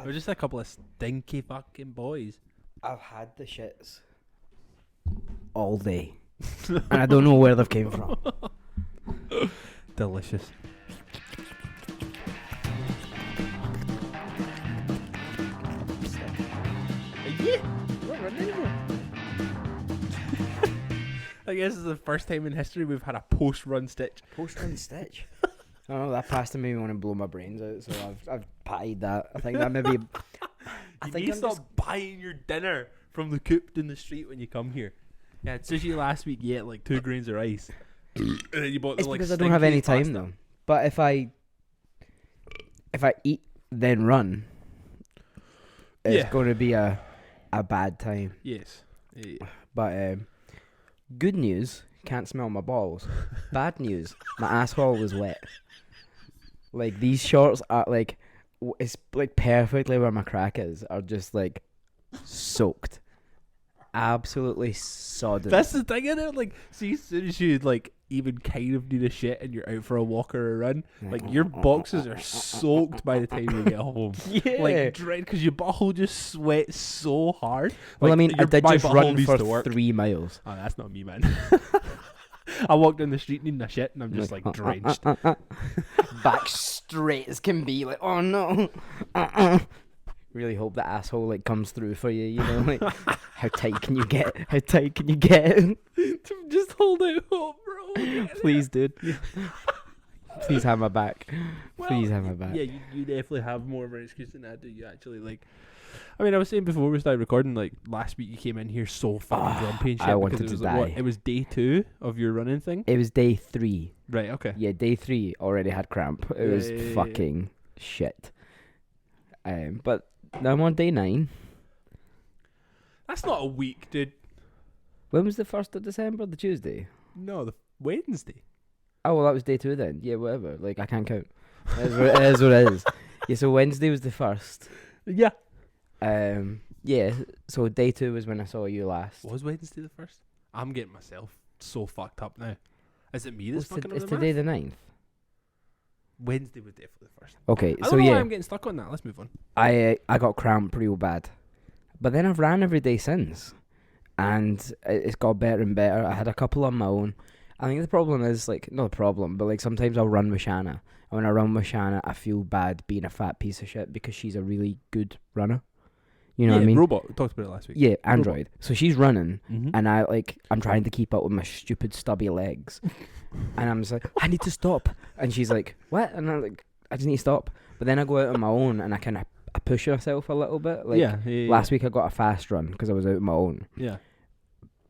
We're just a couple of stinky fucking boys. I've had the shits all day, and I don't know where they've came from. Delicious. I guess it's the first time in history we've had a post-run stitch. Post-run stitch. I don't know, that pasta made me want to blow my brains out, so I've patted that. I think that maybe. You need to stop buying your dinner from the coop in the street when you come here. Yeah, it's sushi last week. You ate like 2 grains of rice, and then you bought the It's like. because I don't have any time pasta. though. But if I eat then run, it's going to be a bad time. Yes. Yeah. But good news, can't smell my balls. Bad news, my asshole was wet. Like these shorts are like, it's like perfectly where my crack is, are just like soaked, absolutely sodden. That's the thing, innit? Like, see, as soon as you like even kind of need a shit and you're out for a walk or a run, like your boxes are soaked by the time you get home. Yeah. Like dread, because your butthole just sweats so hard. Well, like, I mean, I did my just butthole run needs for to work. 3 miles. Oh, that's not me, man. I walked down the street needing a shit and I'm just like drenched. Back straight as can be, like, oh no. Really hope the asshole like comes through for you, you know, like how tight can you get? How tight can you get? Just hold out hope, bro. Please, dude. Please have my back. Please have my back. Yeah, you definitely have more of an excuse than I do. You actually like. I mean, I was saying before we started recording, like last week you came in here so fucking grumpy and shit. I because wanted it to was die. What, it was day 2 of your running thing. It was day 3. Right. Okay. Yeah, day 3 already had cramp. It was Yeah. fucking shit. But now I'm on day 9. That's not a week, dude. When was the 1st of December? The Tuesday? No, the Wednesday. Oh, well, that was day 2 then. Yeah, whatever. Like, I can't count. It is what it is. Yeah, so Wednesday was the 1st. Yeah. Yeah, so day 2 was when I saw you last. Was Wednesday the 1st? I'm getting myself so fucked up now. Is it me that's fucking Is up the today math? the 9th? Wednesday was definitely the 1st. Okay, I so don't know why yeah, I'm getting stuck on that. Let's move on. I got cramp real bad. But then I've ran every day since. And it's got better and better. I had a couple on my own. I think the problem is, like, not a problem, but like sometimes I'll run with Shanna. And when I run with Shanna, I feel bad being a fat piece of shit because she's a really good runner. You know what I mean? Robot. We talked about it last week. Yeah, Android. So she's running, Mm-hmm. and I'm trying to keep up with my stupid stubby legs. And I'm just like, I need to stop. And she's like, what? And I'm like, I just need to stop. But then I go out on my own and I push myself a little bit. Like last week I got a fast run because I was out on my own. Yeah.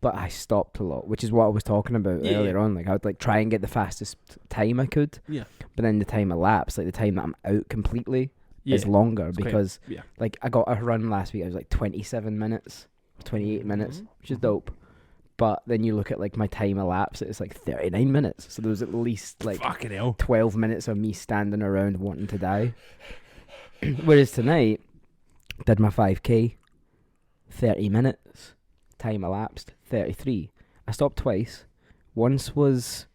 But I stopped a lot, which is what I was talking about earlier on. Like I would like try and get the fastest time I could. Yeah. But then the time elapsed, like the time that I'm out completely is longer because like I got a run last week. I was like 27 minutes, 28 minutes, which is dope. But then you look at like my time elapsed, it's like 39 minutes. So there was at least like fucking hell. 12 minutes of me standing around wanting to die. Whereas tonight, did my 5k, 30 minutes, time elapsed, 33. I stopped twice. Once was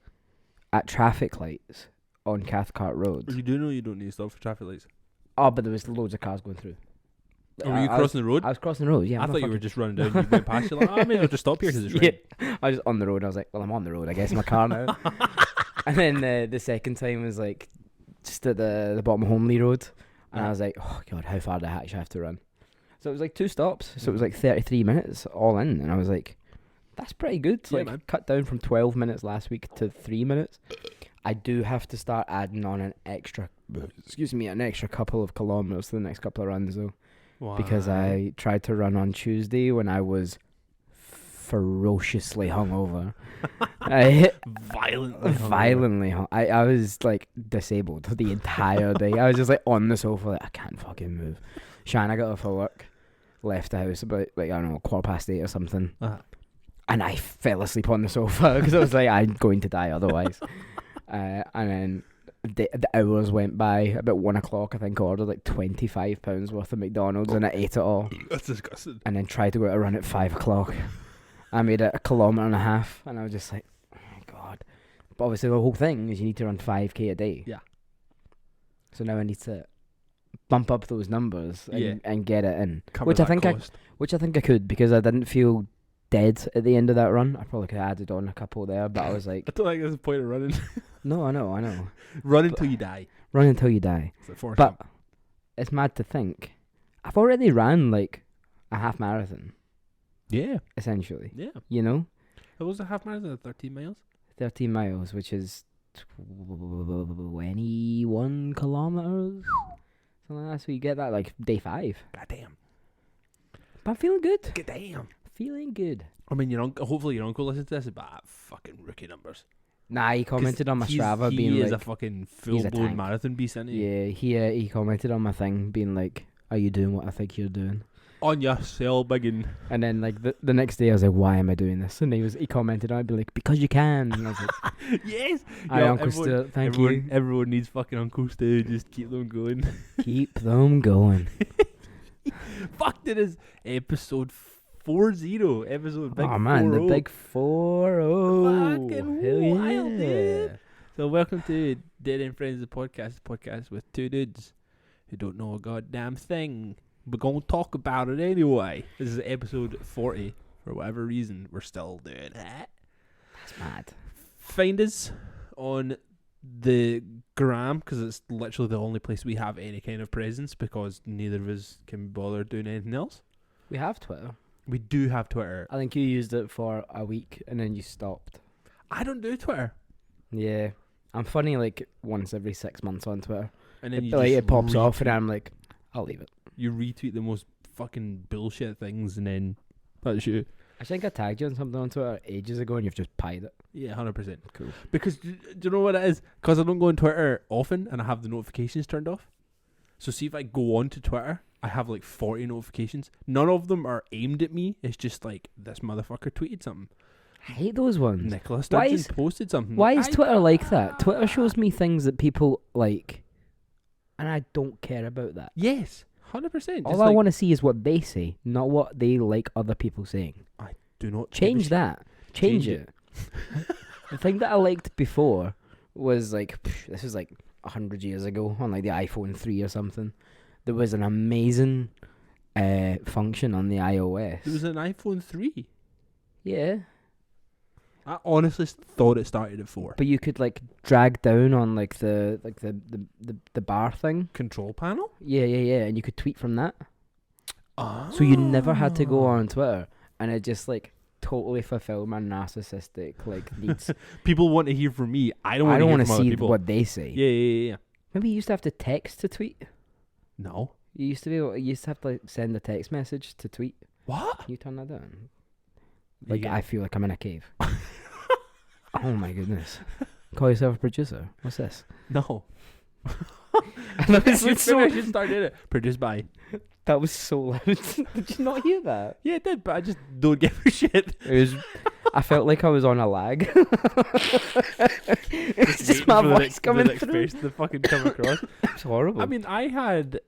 at traffic lights on Cathcart Road. You do know you don't need to stop for traffic lights. Oh, but there was loads of cars going through. Oh, were you crossing the road? I was crossing the road, yeah. I thought you were just running down. You went past. You're like, oh, maybe I'll just stop here because it's raining. Yeah, I was on the road. I was like, well, I'm on the road. I guess my car now. And then the second time was like just at the bottom of Homley Road, and I was like, oh god, how far do I actually have to run? So it was like 2 stops. So it was like 33 minutes all in, and I was like, that's pretty good. Yeah, Like man. cut down from 12 minutes last week to 3 minutes. I do have to start adding on an extra couple of kilometers to the next couple of runs though. Why? Because I tried to run on Tuesday when I was ferociously hungover. I hit violently hung. I was like disabled the entire day. I was just like on the sofa, like I can't fucking move. Shanna got off of work, left the house about like I don't know 8:15 or something, and I fell asleep on the sofa because I was like I'm going to die otherwise. And then the hours went by. About 1 o'clock, I think I ordered like £25 worth of McDonald's and I ate it all. That's disgusting. And then tried to go out a run at 5 o'clock. I made it 1.5 kilometers and I was just like, oh my god. But obviously the whole thing is you need to run 5k a day. Yeah. So now I need to bump up those numbers and get it in, Cover which that I think I could, because I didn't feel dead at the end of that run. I probably could have added on a couple there, but I was like, I don't think there's a point of running. no, I know. Run until you die. Run until you die. But it's mad to think, I've already ran like a half marathon. Yeah. Essentially. Yeah. You know? It was a half marathon, 13 miles. 13 miles, which is 21 kilometers. Something like that. So you get that like day 5. God damn. But I'm feeling good. God damn. Feeling good. I mean, hopefully your uncle listens to this, but fucking rookie numbers. Nah, he commented on my Strava being like... He is a fucking full-blown marathon beast, isn't he? Yeah, he commented on my thing being like, are you doing what I think you're doing? On yourself, biggin. And then like the next day I was like, why am I doing this? And he commented on it, be like, because you can. And I was like, yes. Hi, Uncle Stuart, thank you. Everyone needs fucking Uncle Stu. Just keep them going. Keep them going. Fuck, that is episode 40. Episode big 40. Oh man, the big 40. Fucking hell wild, yeah. dude. So welcome to Dead End Friends, the podcast with two dudes who don't know a goddamn thing. We're going to talk about it anyway. This is episode 40. For whatever reason, we're still doing that. That's mad. Find us on the gram, because it's literally the only place we have any kind of presence, because neither of us can bother doing anything else. We have Twitter. We do have Twitter. I think you used it for a week and then you stopped. I don't do Twitter. Yeah. I'm funny like once every 6 months on Twitter. And then it pops off and I'm like, I'll leave it. You retweet the most fucking bullshit things and then that's you. I think I tagged you on something on Twitter ages ago and you've just pied it. Yeah, 100%. Cool. Because do you know what it is? Because I don't go on Twitter often and I have the notifications turned off. So see, if I go on to Twitter, I have like 40 notifications. None of them are aimed at me. It's just like, this motherfucker tweeted something. I hate those ones. Nicola Sturgeon posted something. Why is Twitter like that? Twitter shows me things that people like, and I don't care about that. Yes, 100%. All I want to see is what they say, not what they like other people saying. I do not change that. Change it. The thing that I liked before was like, this was like 100 years ago on like the iPhone 3 or something. There was an amazing function on the iOS. There was an iPhone 3. Yeah. I honestly thought it started at 4. But you could like drag down on like the bar thing. Control panel? Yeah, and you could tweet from that. Oh. So you never had to go on Twitter, and it just like totally fulfilled my narcissistic like needs. People want to hear from me. I don't want to see what they say. Yeah. Maybe you used to have to text to tweet. No. You used to have to like send a text message to tweet. What? Can you turn that down? Like, yeah. I feel like I'm in a cave. Oh my goodness. Call yourself a producer. What's this? No. Maybe I should start doing it. Produced by. That was so loud. Did you not hear that? Yeah, I did, but I just don't give a shit. I felt like I was on a lag. It's just my voice coming through. The fucking come across. It's horrible. I mean, I had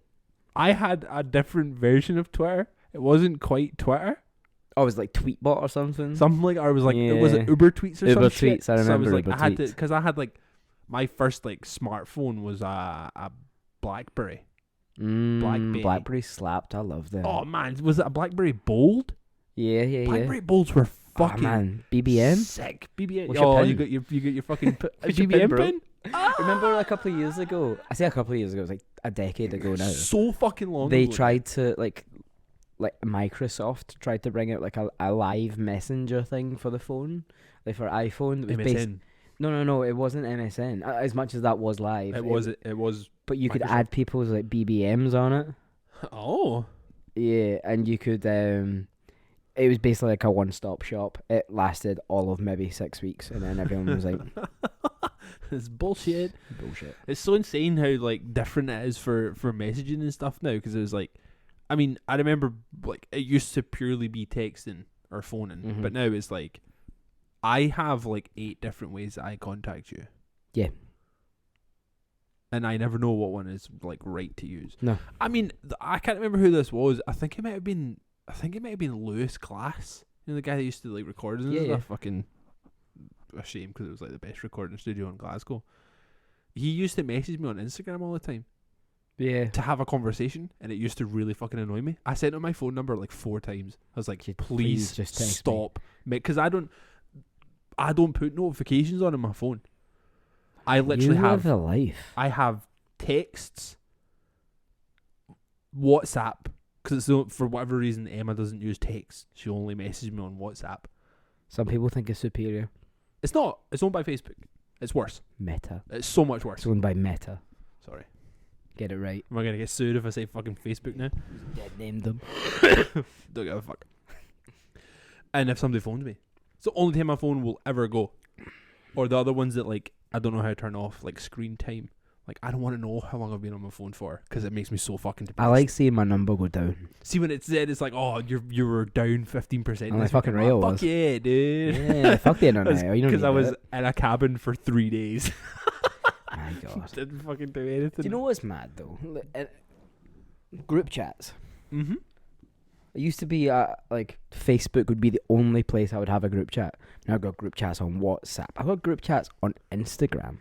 a different version of Twitter. It wasn't quite Twitter. Oh, it was like Tweetbot or something. Something like, or it was like, was it Uber Tweets or something? Uber Tweets, shit? I remember so I was like, Uber Tweets. Because I had like, my first like smartphone was a BlackBerry. BlackBerry slapped. I love them. Oh man, was it a BlackBerry Bold? Yeah. BlackBerry Bolds were fucking BBM. Sick. BBM. What's your pin? you got your fucking BBM pin. Remember a couple of years ago? I say a couple of years ago. It was like a decade ago now. So fucking long. They ago. tried to like Microsoft tried to bring out like a live messenger thing for the phone, like for iPhone. It was MSN. No, it wasn't MSN. As much as that was live, It was. But you could Microsoft. add people's like BBMs on it. Oh. Yeah, and you could. It was basically like a one-stop shop. It lasted all of maybe 6 weeks, and then everyone was like, "It's bullshit." Bullshit. It's so insane how like different it is for messaging and stuff now. Because it was like, I mean, I remember like it used to purely be texting or phoning, but now it's like, I have like 8 different ways that I contact you. Yeah. And I never know what one is like right to use. No. I mean, I can't remember who this was. I think it might have been Lewis Glass. You know, the guy that used to like record and stuff. Fucking a shame because it was like the best recording studio in Glasgow. He used to message me on Instagram all the time. to have a conversation, and it used to really fucking annoy me. I sent her my phone number like 4 times. I was like, please just text stop, because I don't put notifications on in my phone. I literally live a life. I have texts, WhatsApp, because for whatever reason Emma doesn't use text. She only messages me on WhatsApp. Some people think it's superior. It's not. It's owned by Facebook. It's worse. Meta. It's so much worse. It's owned by Meta. Sorry. Get it right. Am I gonna get sued if I say fucking Facebook now? Dead named them. Don't give a fuck. And if somebody phones me, it's the only time my phone will ever go. Or the other ones that like I don't know how to turn off, like screen time. Like I don't want to know how long I've been on my phone for, because it makes me so fucking depressed. I like seeing my number go down. See when it said it's like, oh, you were down 15%. And I fucking real fuck was. yeah, dude. Yeah, fuck the internet. Because I was in a cabin for 3 days. My God. Didn't fucking do anything. Do you know what's mad though? Group chats. Mm-hmm. It used to be like Facebook would be the only place I would have a group chat. Now I've got group chats on WhatsApp. I've got group chats on Instagram.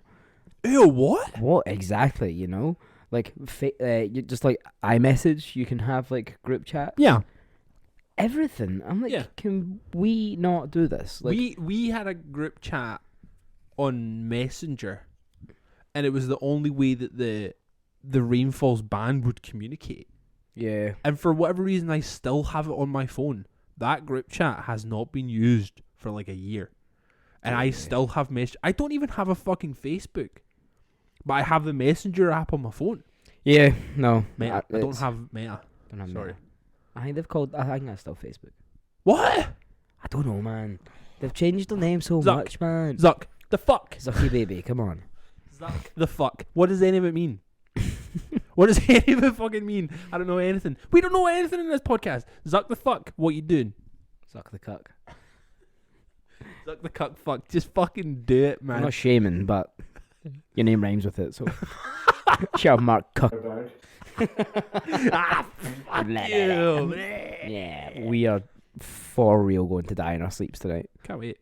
Ew, what? What exactly? You know, like you just like iMessage. You can have like group chat. Yeah. Everything. I'm like, can we not do this? Like, we had a group chat on Messenger, and it was the only way that the Rainfall's band would communicate. Yeah. And for whatever reason, I still have it on my phone. That group chat has not been used for like a year. And I still have I don't even have a fucking Facebook. But I have the Messenger app on my phone. Yeah, no. Meta. I don't have Meta. Sorry. Meta. I think they've called... I think that's still Facebook. What? I don't know, man. They've changed the name so Zuck. much, man. Zuck. The fuck? Zucky baby, come on. Zuck. The fuck? What does any of it mean? What does any of it fucking mean? I don't know anything. We don't know anything in this podcast. Zuck the fuck. What you doing? Zuck the cuck. Zuck the cuck fuck. Just fucking do it, man. I'm not shaming, but your name rhymes with it, so... Shout Mark Cuckerberg. Fuck you. Yeah, we are for real going to die in our sleeps tonight. Can't wait.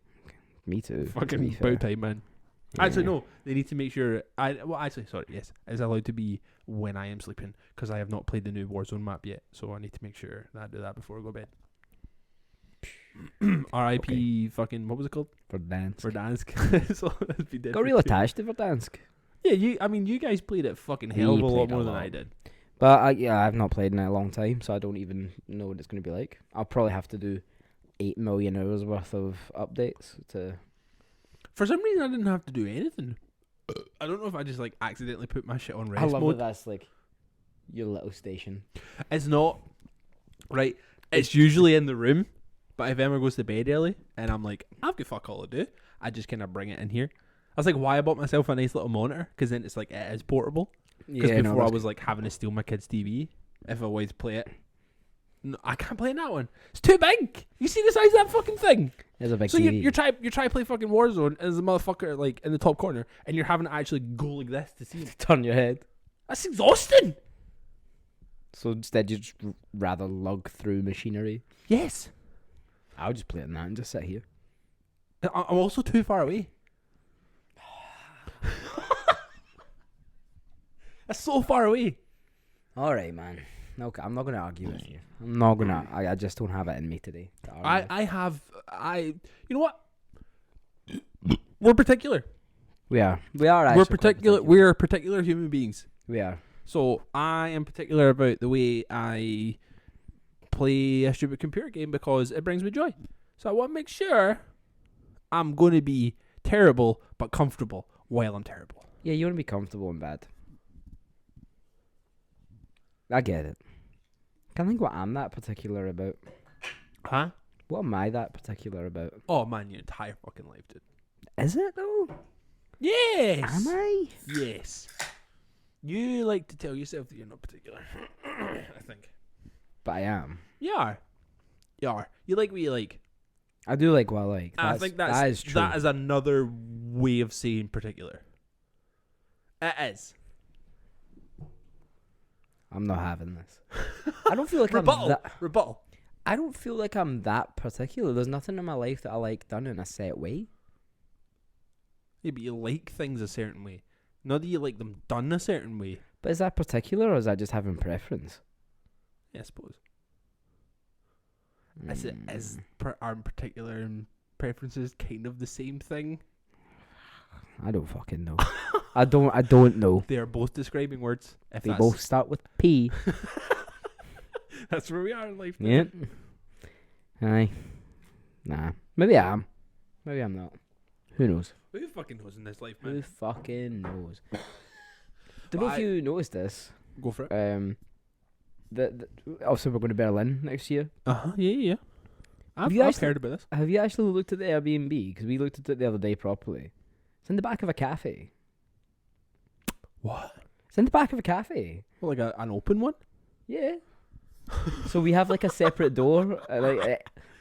Me too. Fucking bow time, man. Yeah. Actually, no. They need to make sure... yes. It's allowed to be when I am sleeping, because I have not played the new Warzone map yet, so I need to make sure that I do that before I go to bed. R.I.P. fucking... What was it called? Verdansk. So that'd be Got real attached to Verdansk. Yeah, you guys played it fucking hell of a lot more than I did. But I've not played in it a long time, so I don't even know what it's going to be like. I'll probably have to do 8 million hours worth of updates to... For some reason, I didn't have to do anything. I don't know if I just like accidentally put my shit on rest mode. I love that that's like your little station. It's not, right? It's usually in the room, but if Emma goes to bed early and I'm like, I've got fuck all to do, I just kind of bring it in here. I was like, why I bought myself a nice little monitor? Because then it's like, it is portable. Because before I was like having to steal my kid's TV if I wanted to play it. No, I can't play in that one. It's too big. You see the size of that fucking thing? It's a big so TV. you're trying to play fucking Warzone as a motherfucker like in the top corner, and you're having to actually go like this to see him. Turn your head. That's exhausting. So instead, you just rather lug through machinery. Yes. I'll just play it in that and just sit here. I'm also too far away. That's so far away. All right, man. Okay, I'm not going to argue with you. I'm not going to. I just don't have it in me today. You know what? We're particular. We are. We're particular. We're particular human beings. We are. So I am particular about the way I play a stupid computer game because it brings me joy. So I want to make sure I'm going to be terrible but comfortable while I'm terrible. Yeah, you want to be comfortable in bed. I get it. Can't think what I'm that particular about. Huh? What am I that particular about? Oh man, your entire fucking life, dude. Is it though? Yes. Am I? Yes. You like to tell yourself that you're not particular. I think. But I am. You are. You are. You like what you like. I do like what I like. I think that is true. That is another way of saying particular. It is. I'm not having this. I don't feel like Rebuttal. I don't feel like I'm that particular. There's nothing in my life that I like done in a set way. Yeah, but you like things a certain way. Not that you like them done a certain way. But is that particular, or is that just having preference? Yeah, I suppose. Our particular preferences kind of the same thing? I don't fucking know. I don't know. They are both describing words. They both start with P. That's where we are in life. Yep. Aye. Nah. Maybe I am. Maybe I'm not. Who knows? Who fucking knows in this life, man? Who fucking knows? Don't know if you noticed this. Go for it. Also, we're going to Berlin next year. Yeah. I've heard about this. Have you actually looked at the Airbnb? Because we looked at it the other day properly. It's in the back of a cafe. What? It's in the back of a cafe. Well, like an open one? Yeah. So we have like a separate door.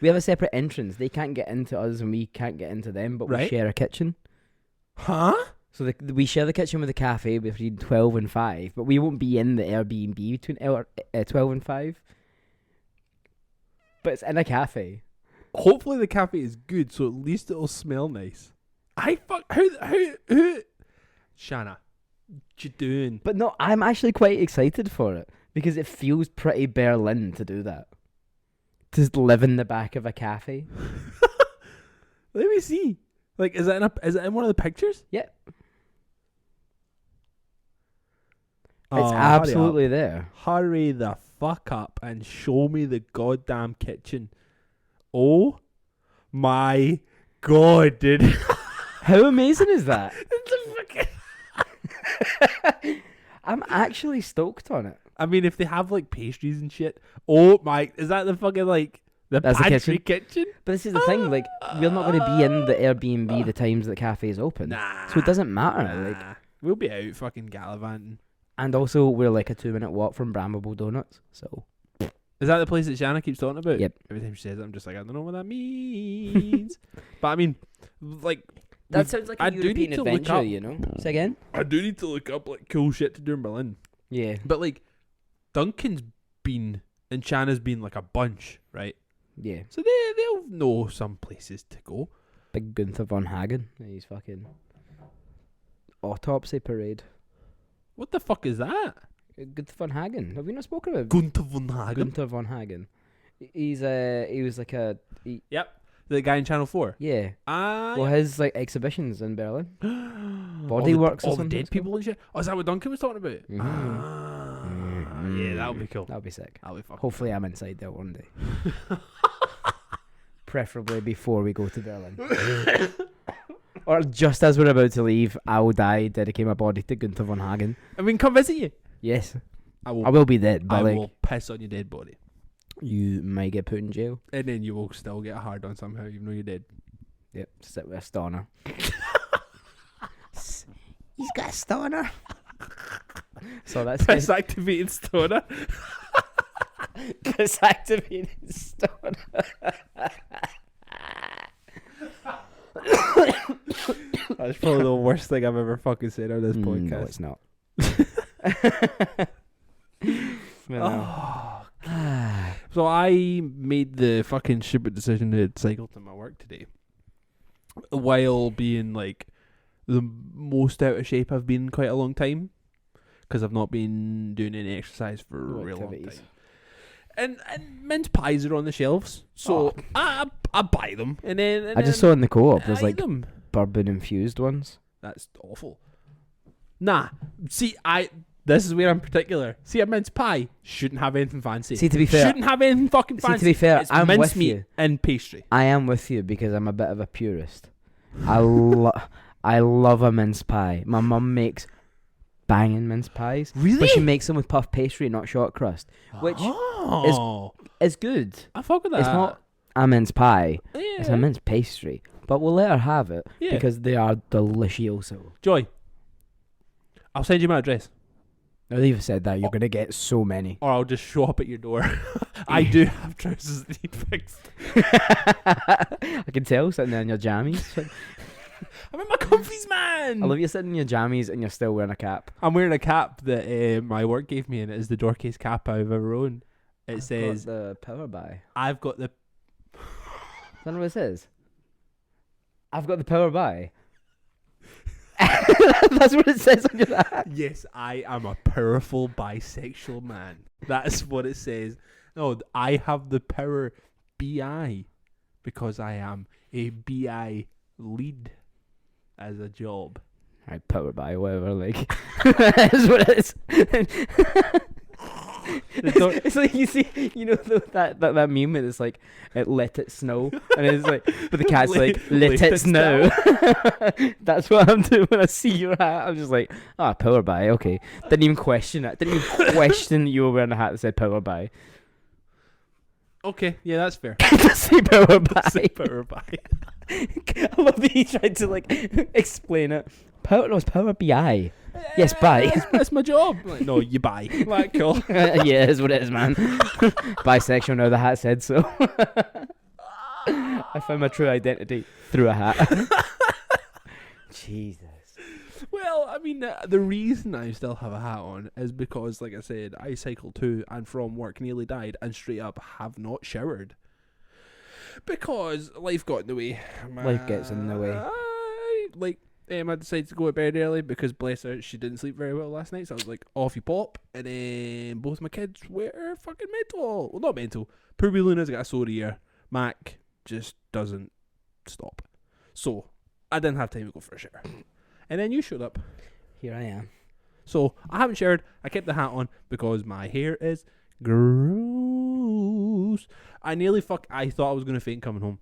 We have a separate entrance. They can't get into us and we can't get into them, but we share a kitchen. Huh? So we share the kitchen with the cafe between 12 and 5, but we won't be in the Airbnb between 12 and 5. But it's in a cafe. Hopefully the cafe is good, so at least it'll smell nice. Who? Shanna, what you doing? But no, I'm actually quite excited for it because it feels pretty Berlin to do that. To live in the back of a cafe. Let me see. Like, is it in one of the pictures? Yeah. It's absolutely there. Hurry the fuck up and show me the goddamn kitchen. Oh my god, dude. How amazing is that? I'm actually stoked on it. I mean, if they have like pastries and shit. Oh my, is that the fucking like That's pantry kitchen? But this is the thing, like, we're not going to be in the Airbnb the times the cafe is open. Nah. So it doesn't matter. Like, we'll be out fucking gallivanting. And also, we're like a 2-minute walk from Bramble Donuts, so... Is that the place that Shanna keeps talking about? Yep. Every time she says it, I'm just like, I don't know what that means. But I mean, like... That sounds like a European adventure, you know? Say again? I do need to look up, like, cool shit to do in Berlin. Yeah. But, like, Duncan's been, and Shanna's been, like, a bunch, right? Yeah. So they'll know some places to go. Big Gunther von Hagen. He's fucking... Autopsy parade. What the fuck is that? Gunther von Hagen. Have we not spoken about Gunther von Hagen? Gunther von Hagen. He was like a... Yep. The guy in Channel 4? Yeah. Well, his like exhibitions in Berlin. Body Works or all something. The dead people and shit. Oh, is that what Duncan was talking about? Mm-hmm. Yeah, that would be cool. That would be sick. That'll be fucking Hopefully I'm inside there one day. Preferably before we go to Berlin. Or just as we're about to leave, I will dedicate my body to Gunther von Hagen. I mean, come visit you. Yes. I will be dead, but I will piss on your dead body. You might get put in jail. And then you will still get a hard on somehow, even though you're dead. Yep, sit with a stoner. He's got a stoner. So that's piss activated stoner. Piss activated stoner. That's probably the worst thing I've ever fucking said on this podcast. No, it's not. So I made the fucking stupid decision to cycle to my work today, while being like the most out of shape I've been in quite a long time, because I've not been doing any exercise for a real long time. And mince pies are on the shelves, so I buy them, and then I just saw in the co-op there's like them. bourbon infused ones. That's awful. Nah, see, this is where I'm particular. See, a mince pie shouldn't have anything fancy. See, to be fair, shouldn't have anything fucking fancy. To be fair, it's I'm mince with meat you. And pastry. I am with you because I'm a bit of a purist. I love a mince pie. My mum makes banging mince pies. Really? But she makes them with puff pastry, not short crust, which is good. I fuck with that. It's not a mince pie. Yeah. It's a mince pastry. But we'll let her have it because they are delicioso. Joy, I'll send you my address. Now that you've said that, you're going to get so many. Or I'll just show up at your door. I do have trousers that need fixed. I can tell sitting there in your jammies. I'm in my comfies, man. I love you sitting in your jammies and you're still wearing a cap. I'm wearing a cap that my work gave me, and it is the dorkiest cap I've ever owned. It says the power buy. I've got the... I don't know what it says. I've got the power buy. That's what it says on your hat. Yes, I am a powerful bisexual man. That's what it says. No, I have the power BI because I am a BI lead as a job. Right, power by whatever, like that's what it is. It's like you see, that meme. It's like it let it snow, and it's like, but the cat's like let it snow. That's what I'm doing when I see your hat. I'm just like, power by, okay. Didn't even question it. Didn't even question that you were wearing a hat that said power by. Okay, yeah, that's fair. Say power by. Say power by. I love that he tried to like explain it. It's power BI. Yes, buy. That's my job. Like, no, you buy. Like, cool. Yeah, that's what it is, man. Bisexual now, the hat said so. I found my true identity through a hat. Jesus. Well, I mean, the reason I still have a hat on is because, like I said, I cycle to and from work, nearly died, and straight up have not showered. Because life got in the way. Life gets in the way. I decided to go to bed early because, bless her, she didn't sleep very well last night. So I was like, off you pop. And then both my kids were fucking mental. Well, not mental. Poor wee Luna's got a sore ear. Mac just doesn't stop. So I didn't have time to go for a shower. And then you showed up. Here I am. So I haven't showered. I kept the hat on because my hair is gross. I thought I was going to faint coming home.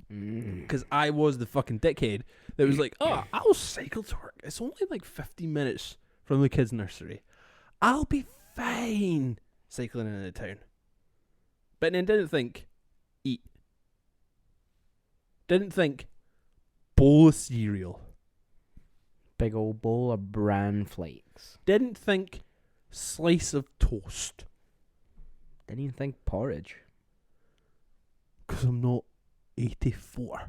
Because I was the fucking dickhead that was like, I'll cycle to work. It's only like 15 minutes from the kids' nursery. I'll be fine cycling into town. But then didn't think, eat. Didn't think, bowl of cereal. Big old bowl of bran flakes. Didn't think, slice of toast. Didn't even think porridge. Because I'm not 84.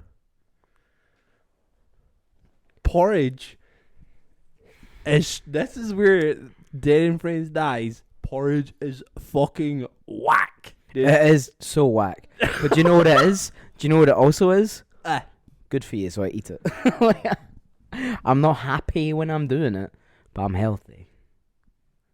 Porridge this is where Dead and Friends dies. Porridge is fucking whack, dude. It is so whack. But do you know what it is? Do you know what it also is? Good for you, so I eat it. I'm not happy when I'm doing it, but I'm healthy.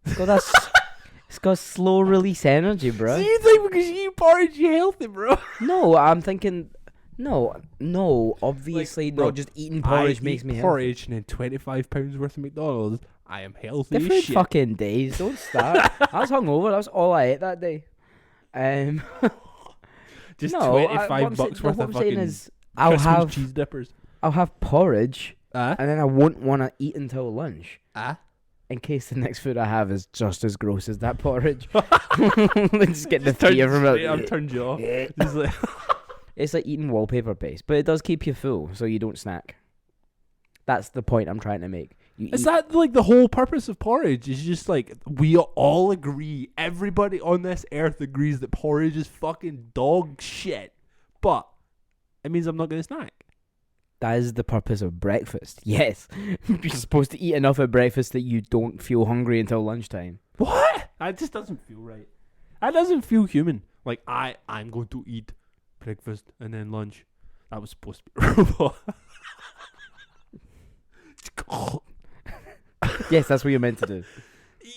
It's got slow release energy, bro. So you think because you eat porridge you're healthy, bro? No, I'm thinking... No, obviously like, bro, not just eating porridge makes me healthy. Porridge and then £25 worth of McDonald's. I am healthy Different as shit. fucking days, don't start. I was hungover, that was all I ate that day. Just $25 worth of fucking Christmas cheese dippers. I'll have porridge, and then I won't want to eat until lunch. In case the next food I have is just as gross as that porridge. Just get the fear from it. I've turned you off. It's like eating wallpaper paste, but it does keep you full, so you don't snack. That's the point I'm trying to make. Is that like the whole purpose of porridge? Is just like we all agree, everybody on this earth agrees that porridge is fucking dog shit, but it means I'm not going to snack. That is the purpose of breakfast. Yes. You're supposed to eat enough at breakfast that you don't feel hungry until lunchtime. What? That just doesn't feel right. That doesn't feel human. Like, I'm going to eat breakfast and then lunch. That was supposed to be a robot. Yes, that's what you're meant to do.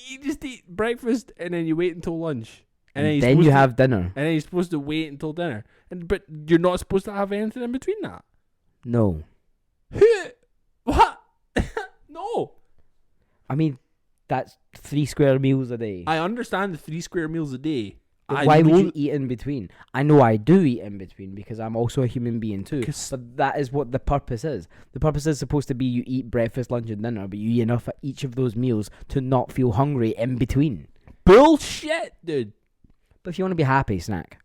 You just eat breakfast and then you wait until lunch. And then you have dinner. And then you're supposed to wait until dinner. But you're not supposed to have anything in between that. No. What? No. I mean, that's 3 square meals a day. I understand the 3 square meals a day. Why would you eat in between? I know I do eat in between because I'm also a human being too. But that is what the purpose is. The purpose is supposed to be you eat breakfast, lunch and dinner, but you eat enough at each of those meals to not feel hungry in between. Bullshit, dude. But if you want to be happy, snack.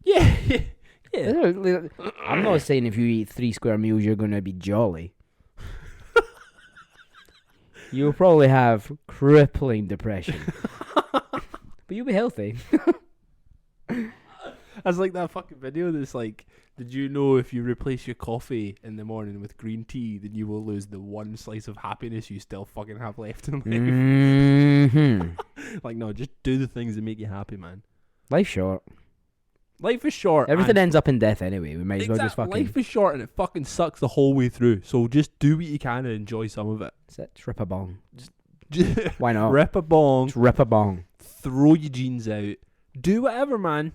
Yeah. Yeah. I'm not saying if you eat 3 square meals you're going to be jolly. You'll probably have crippling depression. But you'll be healthy. That's like that fucking video that's like, did you know if you replace your coffee in the morning with green tea, then you will lose the one slice of happiness you still fucking have left in life? Mm-hmm. Like, no, just do the things that make you happy, man. Life's short. Life is short. Everything ends up in death anyway. We might as well just fucking... Life is short and it fucking sucks the whole way through. So just do what you can and enjoy some of it. That's it. Just rip a bong. Why not? Rip a bong. Just rip a bong. Throw your jeans out. Do whatever, man.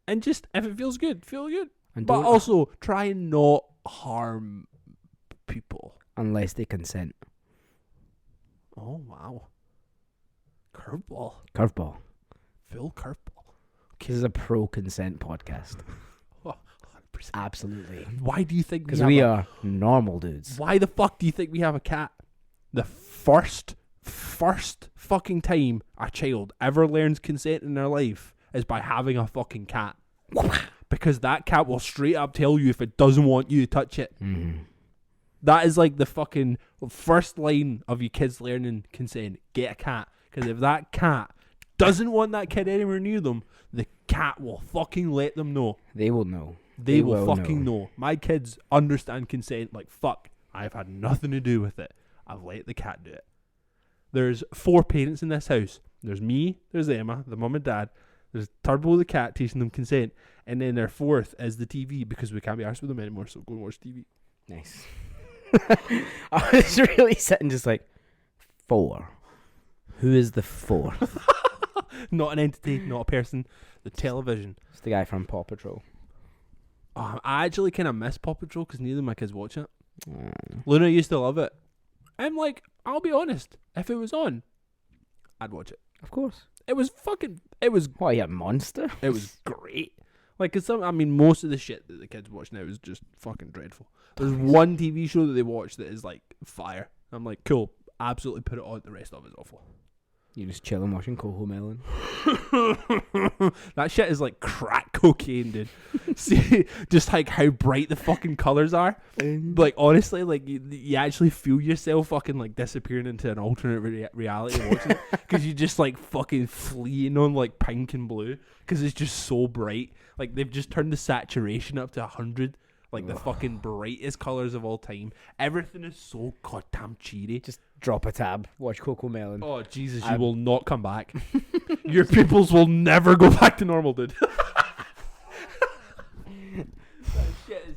And just, if it feels good, feel good. And but also, try and not harm people. Unless they consent. Oh, wow. Curveball. Curveball. Full curveball. This is a pro-consent podcast. 100%. Absolutely. Why do you think Because we are normal dudes. Why the fuck do you think we have a cat? The first fucking time a child ever learns consent in their life is by having a fucking cat. Because that cat will straight up tell you if it doesn't want you to touch it. Mm-hmm. That is like the fucking first line of your kids learning consent. Get a cat. Because if that cat doesn't want that kid anywhere near them, the cat will fucking let them know. They will know. They will fucking know. My kids understand consent like fuck. I've had nothing to do with it. I've let the cat do it. There's 4 parents in this house. There's me, there's Emma, the mum and dad. There's Turbo the cat teaching them consent. And then their 4th is the TV because we can't be arsed with them anymore, so go and watch TV. Nice. I was really sitting just like, 4. Who is the 4th? Not an entity, not a person. The television. It's the guy from Paw Patrol. Oh, I actually kind of miss Paw Patrol because neither of my kids watch it. Luna used to love it. I'm like, I'll be honest. If it was on, I'd watch it. Of course. It was. What, are you a monster? It was great. Like, cause most of the shit that the kids watch now is just fucking dreadful. There's one TV show that they watch that is like fire. I'm like, cool. Absolutely put it on. The rest of it's awful. You just chilling watching Coco Melon. That shit is like crack cocaine, dude. See, just like how bright the fucking colors are. Like honestly, like you actually feel yourself fucking like disappearing into an alternate reality watching it because you just like fucking fleeing on like pink and blue because it's just so bright. Like they've just turned the saturation up to 100. Like the fucking brightest colors of all time. Everything is so goddamn cheery. Just drop a tab. Watch Coco Melon. Oh Jesus, you will not come back. Your pupils will never go back to normal, dude. That shit is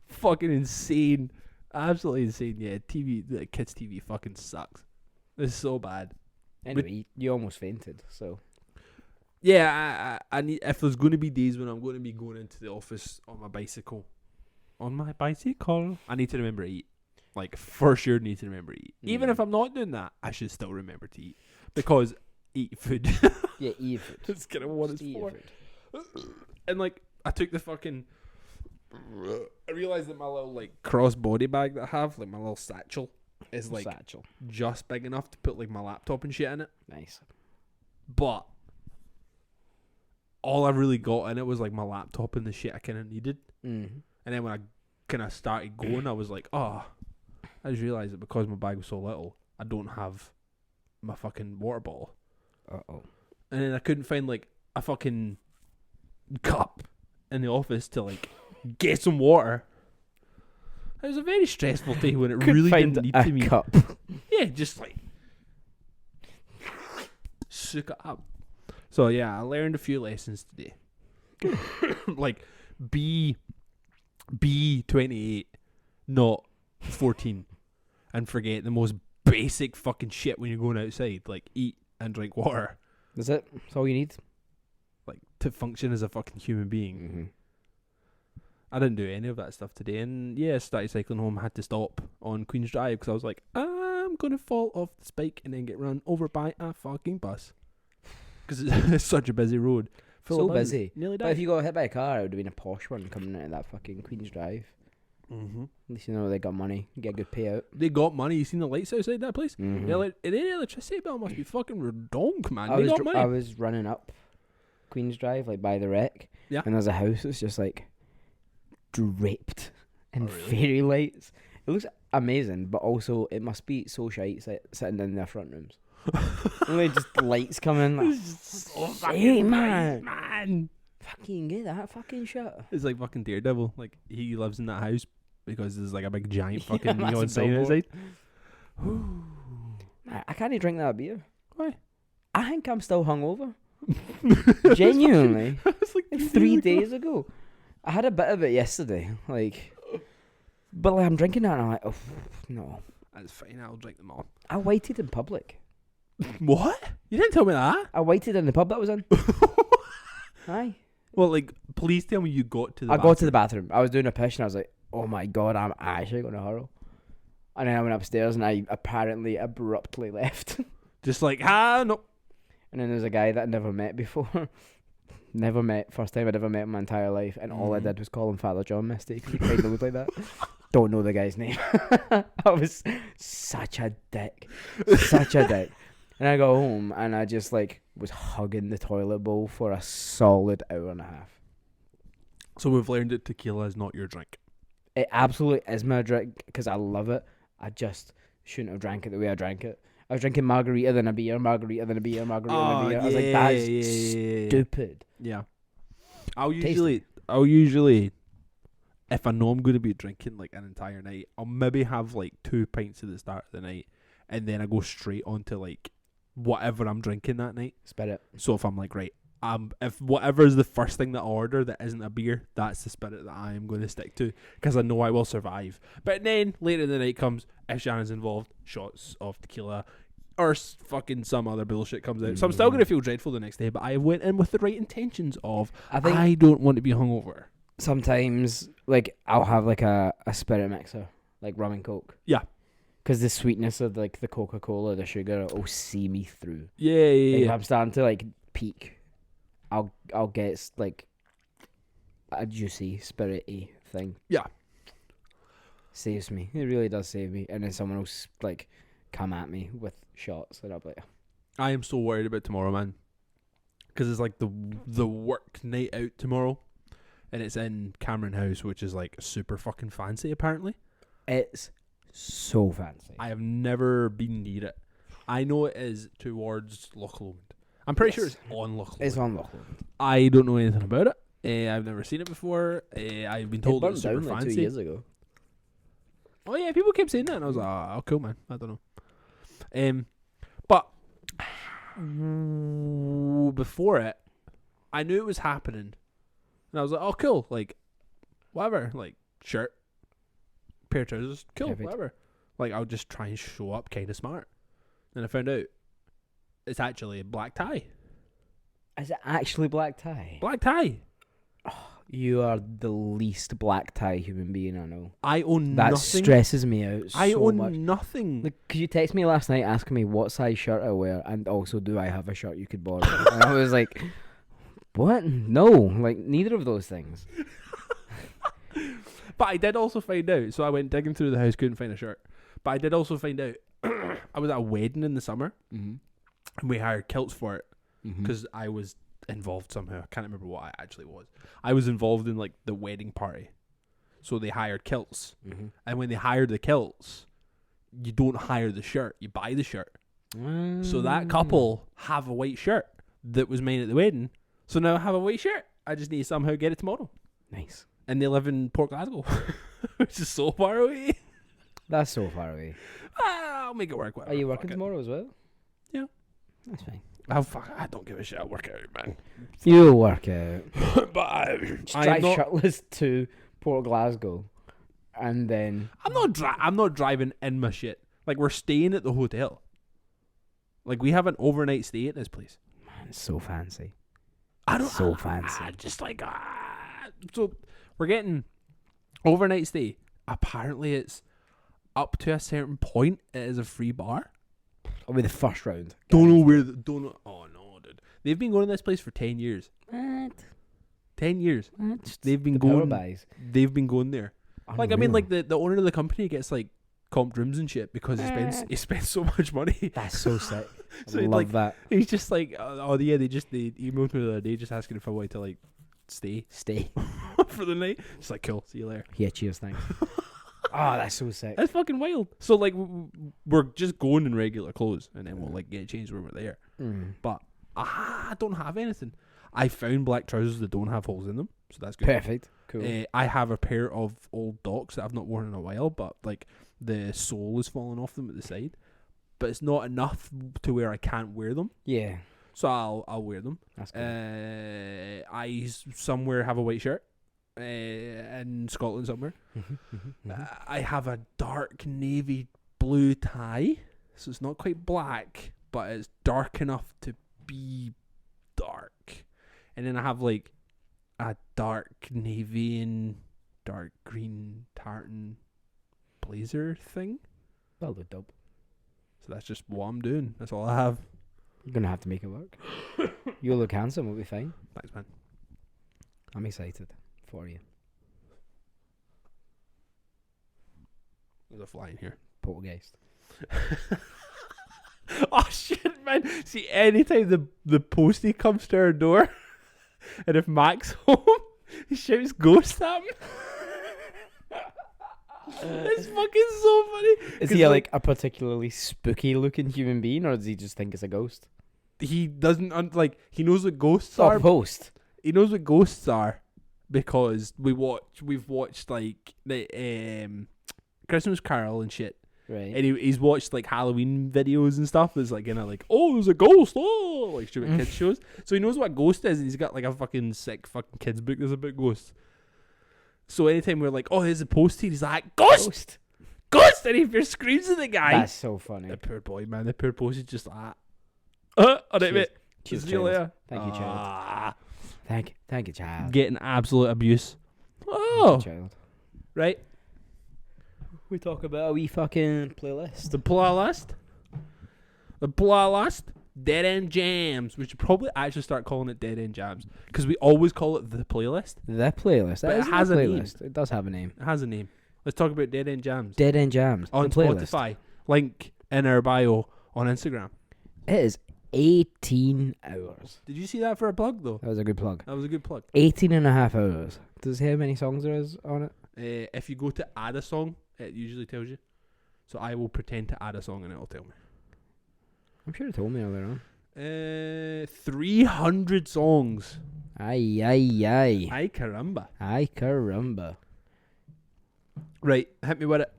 fucking insane. Absolutely insane. Yeah, the kids' TV fucking sucks. It's so bad. Anyway, you almost fainted, so. Yeah, I need. If there's going to be days when I'm going to be going into the office on my bicycle. I need to remember to eat. Like, for sure need to remember to eat. Even if I'm not doing that, I should still remember to eat. Because eat food. Yeah, eat food. That's kind of what it's for. And, like, I took the fucking... I realised that my little, like, cross-body bag that I have, like, my little satchel, is, like, just big enough to put, like, my laptop and shit in it. Nice. But all I really got in it was, like, my laptop and the shit I kind of needed. Mm-hmm. And then when I kind of started going, I was like, oh, I just realised that because my bag was so little, I don't have my fucking water bottle. Uh-oh. And then I couldn't find, like, a fucking cup in the office to, like, get some water. It was a very stressful day when it really didn't need to be. Cup. Yeah, just, like, soak it up. So, yeah, I learned a few lessons today. Like, be 28, not 14, and forget the most basic fucking shit when you're going outside, like eat and drink water. That's it. That's all you need. Like to function as a fucking human being. Mm-hmm. I didn't do any of that stuff today, and yeah, started cycling home. Had to stop on Queen's Drive because I was like, I'm gonna fall off this bike and then get run over by a fucking bus because it's such a busy road. So busy. Nearly died. But if you got hit by a car, it would have been a posh one coming out of that fucking Queen's Drive. Mm-hmm. At least you know they got money. You get a good payout. They got money. You seen the lights outside that place? Mm-hmm. The electricity bill must be fucking redonk, man. I was running up Queen's Drive, like by the wreck. Yeah. And there's a house that's just like draped in fairy lights. It looks amazing, but also it must be so shite sitting in their front rooms. Only just lights coming. Like, so fucking man. Fucking get that fucking shit. It's like fucking Daredevil. Like he lives in that house because there's like a big giant fucking neon sign outside. I can't even drink that beer. Why? I think I'm still hungover. Genuinely. It's like Like 3 days ago. I had a bit of it yesterday. But I'm drinking that and I'm like, oh, no. That's fine, I'll drink them all. I waited in public. What? You didn't tell me that? I waited in the pub that was in. Aye. Well, please tell me you got to the I bathroom. got to the bathroom. I was doing a piss and I was like, oh my God, I'm actually going to hurl. And then I went upstairs and I apparently abruptly left. Just no. And then there's a guy that I never met before. First time I'd ever met in my entire life. And all I did was call him Father John Misty because he kind of looked like that. Don't know the guy's name. I was such a dick. And I got home and I just was hugging the toilet bowl for a solid hour and a half. So we've learned that tequila is not your drink. It absolutely is my drink because I love it. I just shouldn't have drank it the way I drank it. I was drinking margarita then a beer, margarita then a beer, margarita then a beer. I was like, that's stupid. Yeah. I'll usually, if I know I'm going to be drinking an entire night, I'll maybe have 2 pints at the start of the night, and then I go straight onto whatever I'm drinking that night. Spirit. So if I'm right, if whatever is the first thing that I order that isn't a beer, that's the spirit that I am going to stick to because I know I will survive. But then later in the night comes, if Shannon's involved, shots of tequila or fucking some other bullshit comes out. So I'm still going to feel dreadful the next day, but I went in with the right intentions of I don't want to be hungover. Sometimes I'll have a spirit mixer, rum and coke. Yeah. Because the sweetness of the Coca-Cola, the sugar, will see me through. Yeah. If I'm starting to peak, I'll get a juicy, spirity thing. Yeah. Saves me. It really does save me. And then someone else come at me with shots, and I'll be like, I am so worried about tomorrow, man. Because it's the work night out tomorrow, and it's in Cameron House, which is super fucking fancy apparently. It's so fancy. I have never been near it. I know it is towards Loch Lomond. I'm pretty sure it's on Loch Lomond. It's on Loch Lomond. I don't know anything about it. I've never seen it before. I've been told it's super down fancy. 2 years ago. Oh yeah, people kept saying that, and I was like, oh, cool, man. I don't know. But before it, I knew it was happening, and I was like, oh, cool, whatever, shirt, pair of trousers, cool, Perfect. whatever. I'll just try and show up kind of smart. And I found out it's actually a black tie. Is it actually black tie? Black tie. Oh, you are the least black tie human being I know. I own that nothing. Stresses me out so I own much. nothing. Could you text me last night asking me what size shirt I wear, and also do I have a shirt you could borrow? And I was like, what? No, neither of those things. But I did also find out, so I went digging through the house, couldn't find a shirt. But I did also find out, I was at a wedding in the summer, and we hired kilts for it, because I was involved somehow. I can't remember what I actually was. I was involved in the wedding party. So they hired kilts. And when they hired the kilts, you don't hire the shirt, you buy the shirt. So that couple have a white shirt that was made at the wedding. So now I have a white shirt. I just need to somehow get it tomorrow. Nice. And they live in Port Glasgow, which is so far away. That's so far away. I'll make it work. Are you working tomorrow as well? Yeah. That's fine. I don't give a shit. I'll work out, man. You'll work out. But I'm drive not shirtless to Port Glasgow, and then I'm not driving in my shit. We're staying at the hotel. We have an overnight stay at this place. Man, it's so fancy. Fancy. So we're getting overnight stay. Apparently, it's up to a certain point. It is a free bar. I'll be the first round. Don't know where. Don't know. Oh no, dude. They've been going to this place for 10 years. What? 10 years. What? They've been going. They've been going there. Unreal. The owner of the company gets comp rooms and shit because he spends so much money. That's so sick. So I love that. He's just they emailed me the other day just asking if I wanted to stay for the night. Just cool, see you later. Yeah, cheers, thanks. Oh, that's so sick. That's fucking wild. So we're just going in regular clothes and then we'll get changed when we're there. But I don't have anything. I found black trousers that don't have holes in them, so that's good. Perfect. Cool. I have a pair of old Docs that I've not worn in a while, but the sole is falling off them at the side. But it's not enough to where I can't wear them. Yeah. So I'll wear them. That's cool. I somewhere have a white shirt. In Scotland somewhere. I have a dark navy blue tie, so it's not quite black, but it's dark enough to be dark. And then I have like a dark navy and dark green tartan blazer thing. That'll look dope. So that's just what I'm doing. That's all I have. You're gonna have to make it work. You'll look handsome. We'll be fine. Thanks, man. I'm excited for you. There's a fly in here. Poltergeist. Oh shit, man! See, anytime the postie comes to our door, and if Mac's home, he shouts "ghost" at him. It's fucking so funny. Is he like a particularly spooky looking human being, or does he just think it's a ghost? He doesn't he knows what ghosts Oh, are. post. He knows what ghosts are because we've watched like the Christmas Carol and shit. Right. And he's watched like Halloween videos and stuff. It's like like, oh, there's a ghost, oh, like stupid kids shows. So he knows what a ghost is, and he's got like a fucking sick fucking kids book that's about ghosts. So anytime we're like, oh, there's a postie, he's like, ghost, and he screams at the guy. That's so funny. The poor boy, man. The poor postie just like, alright, mate. Cheers, See you later. Thank you, child. Thank you, child. Getting absolute abuse. Oh, Thank you, child. right. We talk about a wee fucking playlist. The playlist. Dead End Jams. We should probably actually start calling it Dead End Jams because we always call it the playlist. The playlist. But it That has is a the name. playlist. It does have a name. It has a name. Let's talk about Dead End Jams. Dead End Jams. On the playlist. Spotify. Link in our bio on Instagram. It is 18 hours. Did you see that for a plug though? That was a good plug. That was a good plug. 18 and a half hours. Does it say how many songs there is on it? If you go to add a song, it usually tells you. So I will pretend to add a song and it'll tell me. I'm sure it told me earlier on. 300 songs. Ay, ay, ay. Ay caramba. Ay, caramba. Right, hit me with it.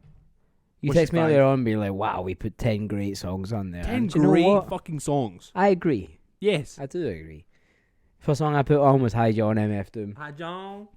You What's text me your earlier five? on being like, wow, we put 10 great songs on there. 10 And do you know great what? fucking songs. I agree. Yes. I do agree. First song I put on was Hi John MF Doom. Hi, John.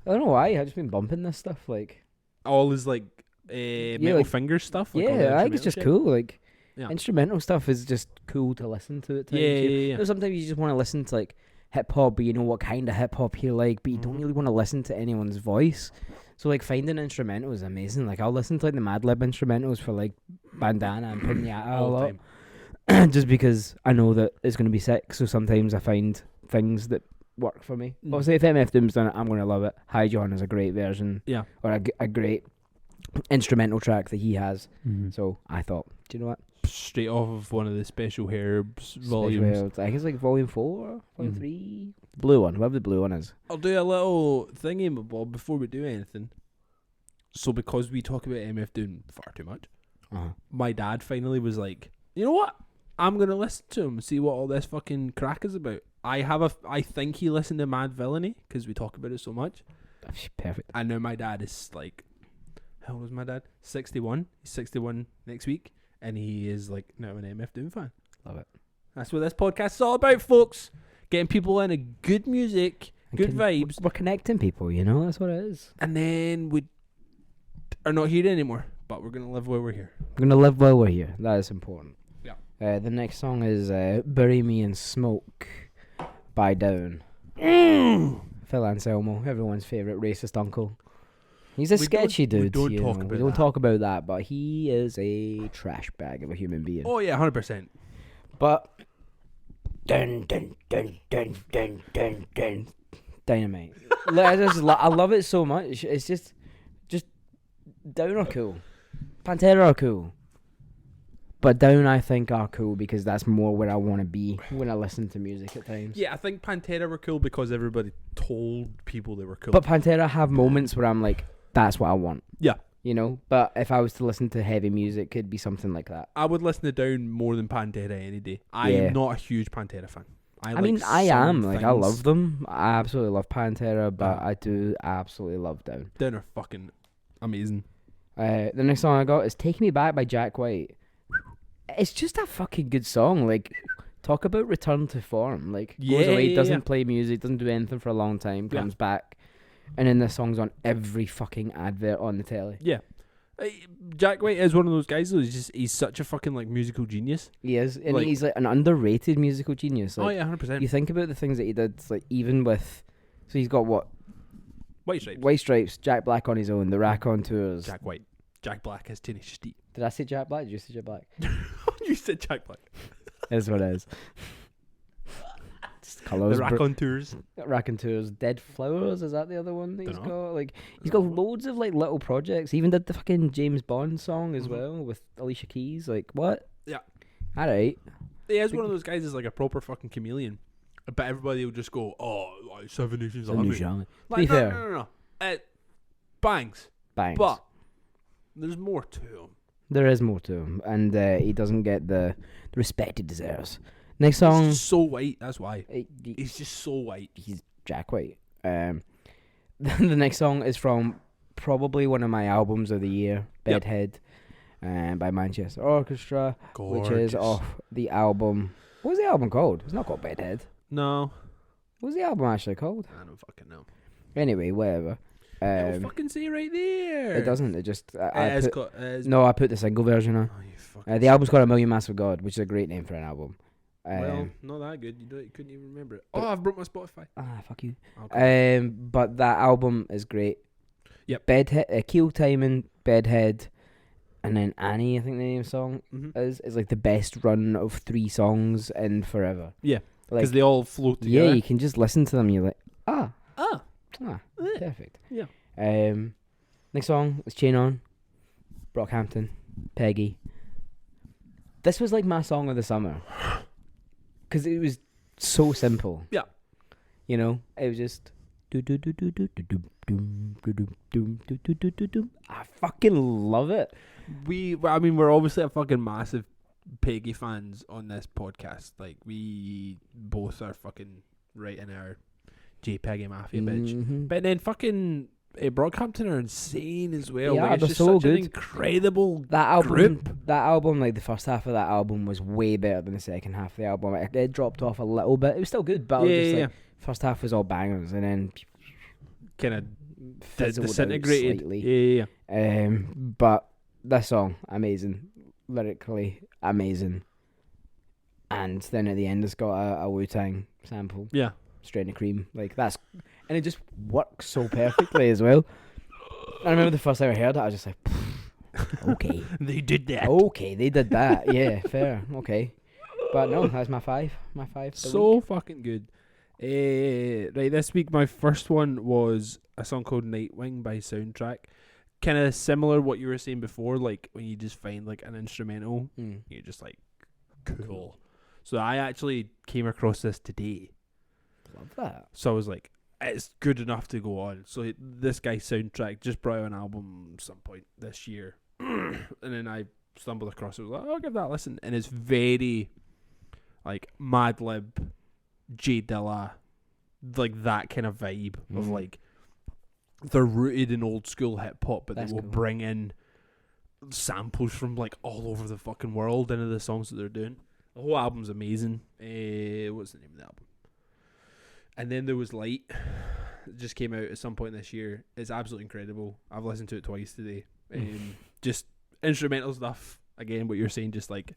I don't know why. I've just been bumping this stuff. Like, All is like metal like- finger stuff. Like all the yeah, I think it's instrumental just cool. Like, Yeah. instrumental stuff is just cool to listen to at shit. times. Yeah, You yeah, know, yeah. sometimes you just want to listen to like hip hop, but you know what kind of hip hop you like, but you don't Mhm. really want to listen to anyone's voice. So like finding instrumental is amazing. Like I'll listen to like the Mad Lib instrumentals for like Bandana and Pinata a All the lot, time. just because I know that it's gonna be sick. So sometimes I find things that work for me. Mm. Obviously, if MF Doom's done it, I'm gonna love it. Hi John is a great version, Yeah. or a great instrumental track that he has. Mm-hmm. So I thought, do you know what? Straight off of one of the Special Herbs Special volumes. World. I think it's like volume 4, volume Mhm. 3. Blue one, whatever the blue one is. I'll do a little thingy, Bob, before we do anything. So because we talk about MF Doom far too much, my dad finally was like, you know what? I'm going to listen to him and see what all this fucking crack is about. I think he listened to Mad Villainy because we talk about it so much. Perfect. And now my dad is like, how old is my dad? 61. He's 61 next week. And he is like now an MF Doom fan. Love it. That's what this podcast is all about, folks. Getting people into good music, And good vibes. We're connecting people, you know? That's what it is. And then we are not here anymore. But we're going to live while we're here. We're going to live while we're here. That is important. Yeah. The next song is Bury Me in Smoke by Down. Phil Anselmo, everyone's favourite racist uncle. He's a We sketchy don't- we dude. don't you talk know. about We don't that. talk about that, but he is a trash bag of a human being. Oh, yeah, 100%. But dun dun dun dun dun dun dun dynamite. I love it so much. It's just Down are cool. Pantera are cool. But Down I think are cool because that's more where I want to be when I listen to music at times. Yeah, I think Pantera were cool because everybody told people they were cool. But Pantera have moments where I'm like, that's what I want. Yeah. You know? But if I was to listen to heavy music, it'd be something like that. I would listen to Down more than Pantera any day. I Yeah. am not a huge Pantera fan. I mean, I am. Like, I love them. I absolutely love Pantera, but I do absolutely love Down. Down are fucking amazing. The next song I got is Take Me Back by Jack White. It's just a fucking good song. Like, talk about return to form. Like, Yeah, goes away, yeah, doesn't yeah. play music, doesn't do anything for a long time, Yeah. comes back, and then this song's on every fucking advert on the telly. Yeah. Jack White is one of those guys though. He's such a fucking like musical genius. He is, and Like- he's like an underrated musical genius. Like, 100%. you think about the things that he did, like even with, so he's got what? White Stripes. White Stripes, Jack Black on his own, the Rack on tours. Jack White. Jack Black has Tenacious D. Did I say Jack Black? Did you say Jack Black? You said Jack Black. Is what it is. Just colours. The Rack on Tours. Rack on tours. Dead Flowers, is that the other one that he's Dunno. got? Like, he's got loads of like little projects. He even did the fucking James Bond song as Mhm. well with Alicia Keys. Like, what? Yeah. Alright. He is one of those guys that's like a proper fucking chameleon. But everybody will just go, oh, like Seven Nations Army. To Like, be no, fair, no. Bangs. bangs. But there's more to him. There is more to him, and he doesn't get the respect he deserves. Next song. He's just so white, that's why. He's He's just so white. Jack White. The next song is from probably one of my albums of the year, Yep. Bedhead, by Manchester Orchestra, which is Gorgeous. off the album. What was the album called? It's not called Bedhead. No. What was the album actually called? I don't fucking know. Anyway, whatever. It'll fucking say right there. It doesn't. It just. I put, no. I put the single version on. Oh, you fucking The album's called A Million Massive God, which is a great name for an album. well, not that good. You couldn't even remember it. Oh, I've broke my Spotify. Fuck you. Okay. But that album is great. Yep. Bedhead, Keel Timing, Bedhead, and then Annie, I think the name of the song Mhm. is like the best run of 3 songs in forever. Yeah. Like, Because they all flow yeah, together. you can just listen to them. You're like, Ah. perfect. Yeah. Next song is Chain On, Brockhampton, Peggy. This was like my song of the summer because it was so simple. Yeah. You know, it was just. I fucking love it. We're obviously a fucking massive Peggy fans on this podcast. Like, we both are fucking right in our JPEG Mafia bitch. Mhm. But then fucking Brockhampton are insane as well. Yeah, like, it's they're just so such an good. incredible That group. album, like the first half of that album was way better than the second half of the album. It dropped off a little bit. It was still good, but I was just like, first half was all bangers, and then kind of fizzled out disintegrated. slightly. Yeah. But this song, amazing, lyrically amazing, and then at the end it's got a Wu-Tang sample, Yeah. Straight in Cream, like that's, and it just works so perfectly as well. I remember the first time I heard it, I was just like, okay, They did that. okay, they did that, yeah, fair, okay. But no, that's my five. So fucking good. Right, this week my first one was a song called Nightwing by Soundtrack. Kind of similar what you were saying before, like when you just find like an instrumental, you're just like, cool. So I actually came across this today. Love that. So I was like, it's good enough to go on. So this guy Soundtrack just brought out an album some point this year. And then I stumbled across it. I was like, I'll give that a listen. And it's very like Madlib, J Dilla, like that kind of vibe of like, they're rooted in old school hip hop, but That's they will cool. bring in samples from like all over the fucking world into the songs that they're doing. The whole album's amazing. What's the name of the album? And then there was Light. It just came out at some point this year. It's absolutely incredible. I've listened to it twice today. Just instrumental stuff. Again, what you're saying, just like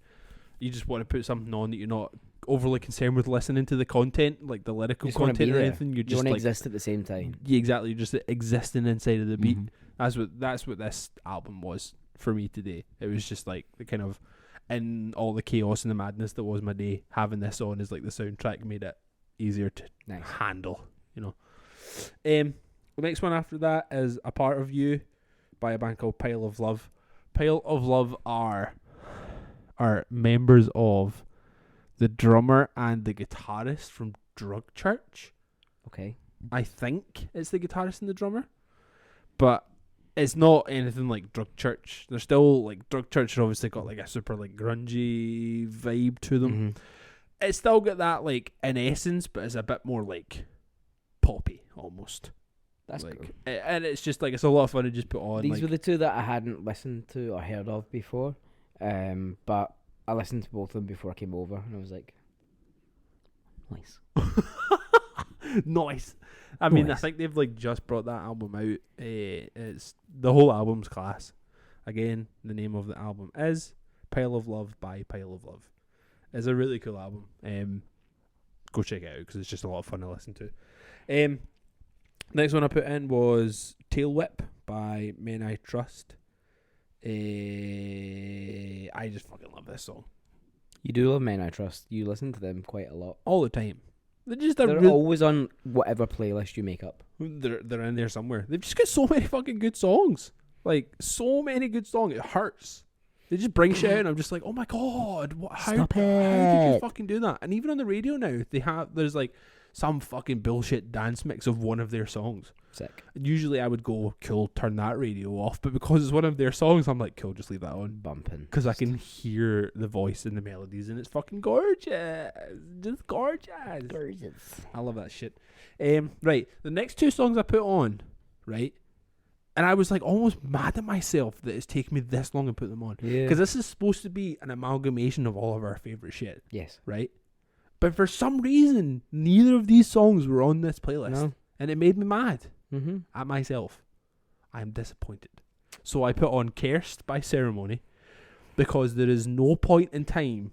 you just want to put something on that you're not overly concerned with listening to the content, like the lyrical Just wanna content be or there. anything. You're You just want to like exist at the same time. yeah, exactly. You're just existing inside of the beat. Mhm. That's what this album was for me today. It was just like the kind of in all the chaos and the madness that was my day. Having this on as like the soundtrack made it easier to Nice. handle. You know. The next one after that is A Part of You by a band called Pile of Love. Pile of Love are members of the drummer and the guitarist from Drug Church. Okay. I think it's the guitarist and the drummer, but it's not anything like Drug Church. They're still like Drug Church have obviously got like a super like grungy vibe to them. Mm-hmm. It's still got that like in essence, but it's a bit more like poppy almost. That's like, cool. and it's just like it's a lot of fun to just put on. These like, were the two that I hadn't listened to or heard of before, but I listened to both of them before I came over, and I was like, Nice. Nice. I mean, Nice. I think they've like just brought that album out. It's the whole album's class. Again, the name of the album is Pile of Love by Pile of Love. It's a really cool album. Go check it out because it's just a lot of fun to listen to. Next one I put in was Tail Whip by Men I Trust. I just fucking love this song. You do love Men I Trust. You listen to them quite a lot. All the time. They're always on whatever playlist you make up. They're in there somewhere. They've just got so many fucking good songs. Like, so many good songs. It hurts. They just bring shit out and I'm just like, oh my god, how did you fucking do that? And even on the radio now, there's like some fucking bullshit dance mix of one of their songs. Sick. Usually I would go, cool, turn that radio off. But because it's one of their songs, I'm like, cool, just leave that on. Bumping. Because I can hear the voice and the melodies and it's fucking gorgeous. Just gorgeous. Gorgeous. I love that shit. Right, the next two songs I put on, right? And I was like almost mad at myself that it's taken me this long to put them on. Yeah. Because this is supposed to be an amalgamation of all of our favourite shit. Yes. Right? But for some reason, neither of these songs were on this playlist. No. And it made me mad Mm-hmm. at myself. I'm disappointed. So I put on Cursed by Ceremony because there is no point in time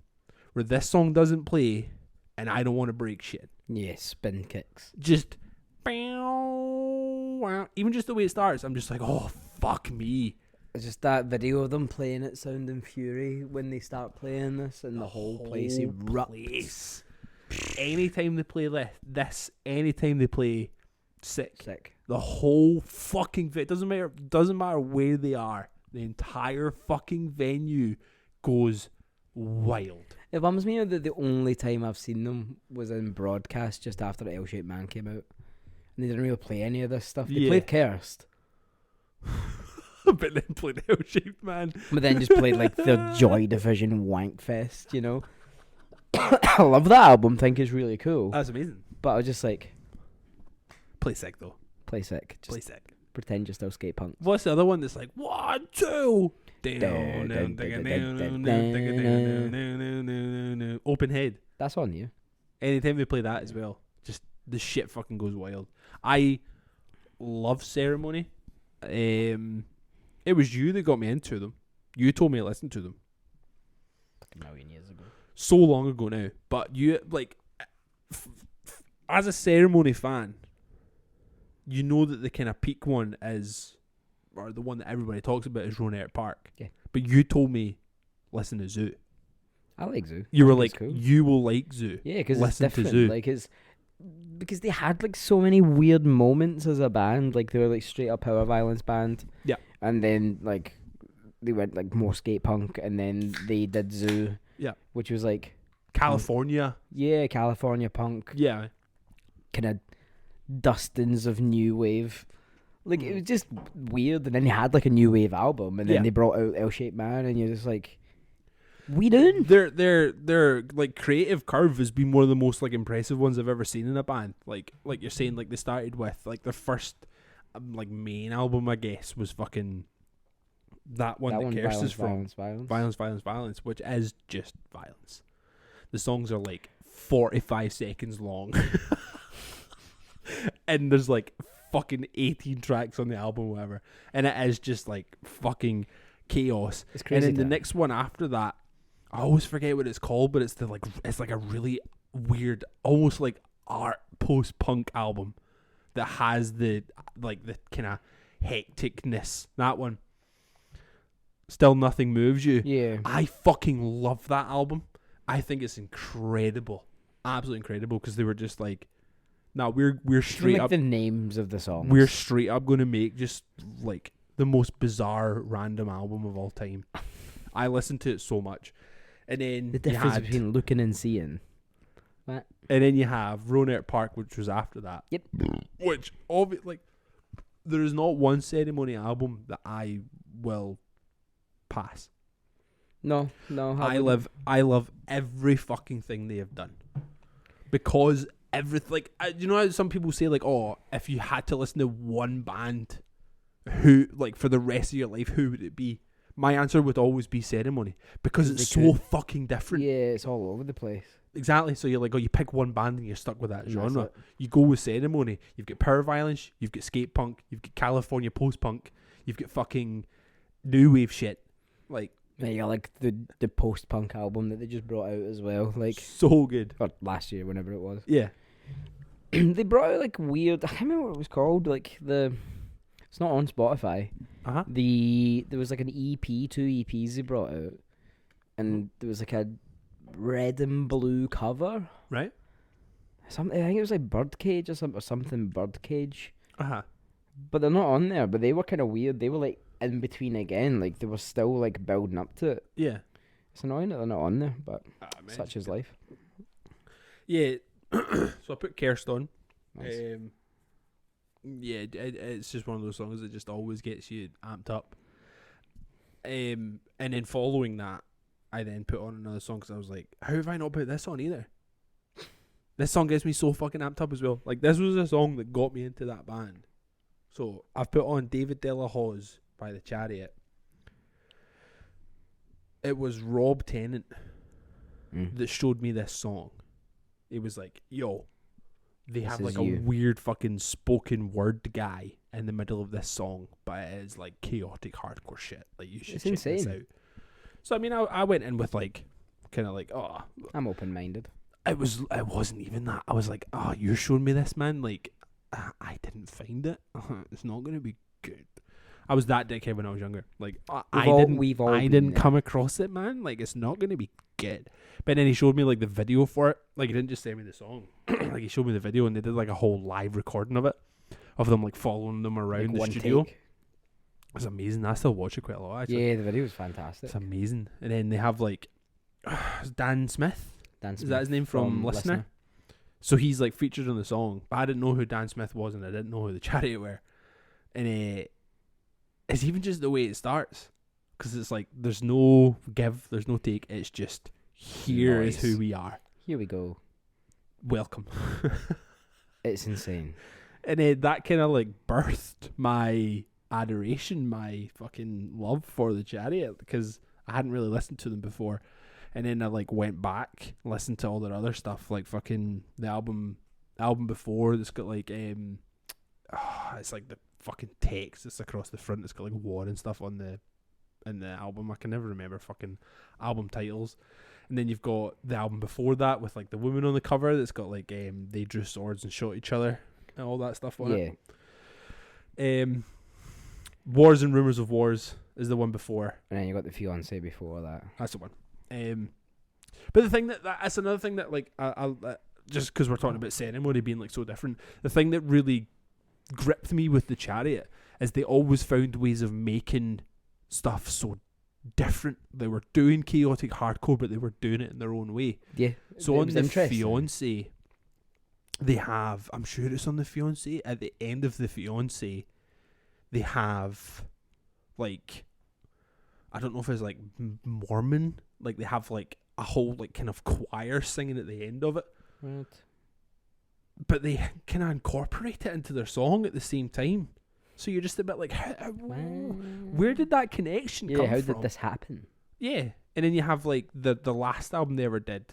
where this song doesn't play and I don't want to break shit. Yes, spin kicks. Just even just the way it starts, I'm just like, oh fuck me. It's just that video of them playing it, Sound and Fury, when they start playing this, and the whole place erupts. Anytime they play this, anytime they play Sick. The whole fucking doesn't matter where they are. The entire fucking venue goes wild. It bums me out that the only time I've seen them was in broadcast just after the L-Shaped Man came out. And they didn't really play any of this stuff. They played Cursed. But then played L-Shaped Man. But then just played like the Joy Division wank fest, you know? I love that album, think it's really cool. That's amazing. But I was just like... Play Sick though. Play Sick. Just play Sick. Pretend you're still skate punk. What's the other one that's like 1, 2 Open Head. That's on you. Anytime they play that as well, just the shit fucking goes wild. I love Ceremony. It was you that got me into them. You told me to listen to them. Like a million years ago. So long ago now. But you, like, as a Ceremony fan, you know that the kind of peak one is, or the one that everybody talks about is Roanoke Park. Yeah. But you told me, listen to Zoo. I like Zoo. You were like, cool. You will like Zoo. Yeah, because it's listen different. to Zoo. Like, it's because they had like so many weird moments as a band. Like they were like straight up power violence band. Yeah. And then like they went like more skate punk, and then they did Zoo. Yeah. Which was like California. Yeah, California punk. Yeah. Kind of dustings of new wave. Like it was just weird. And then they had like a new wave album, and then they brought out L-Shaped Man, and you're just like, we doing? Their like creative curve has been one of the most like impressive ones I've ever seen in a band. Like you're saying, like they started with like their first like main album, I guess, was fucking that one that Curse is from Violence, which is just violence. The songs are like 45 seconds long, and there's like fucking 18 tracks on the album, or whatever, and it is just like fucking chaos. It's crazy. And then the next one after that, I always forget what it's called, but it's like a really weird, almost like art post-punk album that has the kind of hecticness. That one, Still Nothing Moves You. Yeah, I fucking love that album. I think it's incredible, absolutely incredible, because they were just like, no, we're straight up the names of the songs. We're straight up going to make just like the most bizarre random album of all time. I listened to it so much. And then the difference between looking and seeing. What? And then you have Roanoke Park, which was after that. Yep. Which like there is not one Ceremony album that I will pass. No. I love every fucking thing they have done, because everything. Like, you know how some people say like, oh, if you had to listen to one band, who, like, for the rest of your life, who would it be? my answer would always be Ceremony because it's They so could. fucking different. Yeah, it's all over the place. Exactly. So you're like, oh, you pick one band and you're stuck with that And genre. that's it. You go with Ceremony. You've got Power Violence. You've got skate punk. You've got California post punk. You've got fucking new wave shit. Like, Yeah, you got like the post punk album that they just brought out as well. Like, so good. or last year, whenever it was. Yeah. They brought out like weird. I can't remember what it was called. Like it's not on Spotify. Uh-huh. There was like an EP, 2 EPs they brought out, and there was like a red and blue cover. Right. Something, I think it was like Birdcage or something Birdcage. Uh-huh. But they're not on there. But they were kind of weird. They were like in between again. Like they were still like building up to it. Yeah. It's annoying that they're not on there, but Man. such is life. Yeah. So I put Kirsten. Nice. Yeah, it's just one of those songs that just always gets you amped up. And then following that, I then put on another song because I was like, how have I not put this on either? This song gets me so fucking amped up as well. Like, this was a song that got me into that band. So I've put on David De La Hoz by The Chariot. It was Rob Tennant that showed me this song. It was like, yo, they This have is like a you. weird fucking spoken word guy in the middle of this song, but it is like chaotic hardcore shit. Like, you should It's check this insane. out. So I mean, I went in with like, kind of like, oh, I'm open minded. it wasn't even that. I was like, oh, you're showing me this, man. Like, I didn't find it. It's not gonna be good. I was that dickhead when I was younger. Like, I didn't been there. come across it, man. Like, it's not gonna be good. But then he showed me like the video for it. Like, he didn't just send me the song. Like, he showed me the video, and they did like a whole live recording of it, of them like following them around Like the one studio. take. It's amazing. I still watch it quite a lot. Actually. Yeah, the video was fantastic. It's amazing. And then they have like Dan Smith. Dan Is that Smith his name from Listener? So he's like featured on the song, but I didn't know who Dan Smith was, and I didn't know who the Chariot were. And it's even just the way it starts, because it's like there's no give, there's no take. It's just here is Nice. who we are. Here we go. Welcome. It's insane. And that kind of like birthed my adoration, my fucking love for the Chariot, because I hadn't really listened to them before. And then I like went back, listened to all their other stuff, like fucking the album before that's got like it's like the fucking text that's across the front. It's got like war and stuff on the album. I can never remember fucking album titles. And then you've got the album before that with like the woman on the cover that's got like they drew swords and shot each other and all that stuff on it. Wars and Rumors of Wars is the one before. And then you got the fiance before that. That's the one. But the thing that's another thing that like I just because we're talking about Ceremony being like so different, the thing that really gripped me with the Chariot is they always found ways of making stuff so different. They were doing chaotic hardcore, but they were doing it in their own way. Yeah. So it on was the interesting. Fiance, they have, I'm sure it's on the Fiance, at the end of the Fiance, they have like, I don't know if it's like Mormon, like they have like a whole like kind of choir singing at the end of it, Right. but they kind of incorporate it into their song at the same time. So you're just a bit like, where did that connection come from? How did this happen? Yeah, and then you have like the last album they ever did.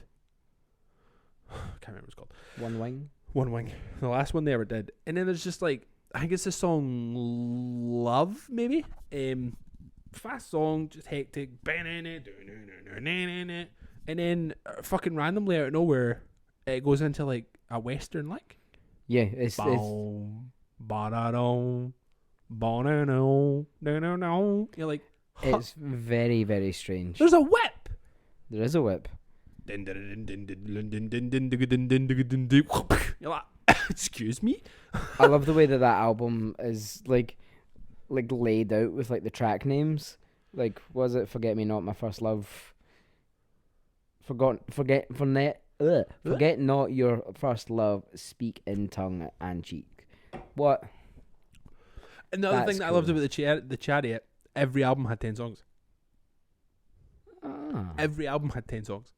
I can't remember what it's called. One Wing. One Wing. The last one they ever did. And then there's just like, I think it's the song Love, maybe? Fast song, just hectic. And then fucking randomly out of nowhere, it goes into like a western like. Yeah, it's Boom, ba-da-dum, ba-da-dum, da-da-dum. You're like, huh, it's very, very strange. there's a whip. There is a whip. You're like, excuse me? I love the way that album is like laid out with like the track names. Like, was it Forget Me Not, My First Love? Forget Not Your First Love, Speak in Tongue and Cheek. What? Another That's thing that I loved cool. about the Chariot, every album had 10 songs. Ah, Every album had 10 songs.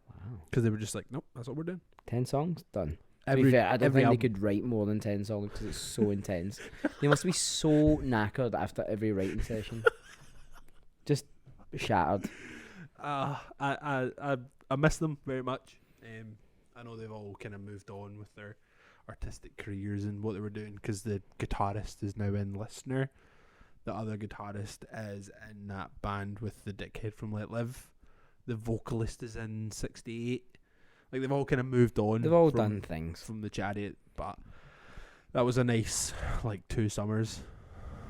wow. Because they were just like, nope, that's what we're doing. 10 songs? Done. To Every, be fair, I don't every think album. they could write more than 10 songs because it's so intense. They must be so knackered after every writing session. shattered. I miss them very much. I know they've all kind of moved on with their artistic careers and what they were doing, because the guitarist is now in Listener. The other guitarist is in that band with the dickhead from Let Live. The vocalist is in 68. Like, they've all kind of moved on. They've all done things from the Chariot, but that was a nice, like, 2 summers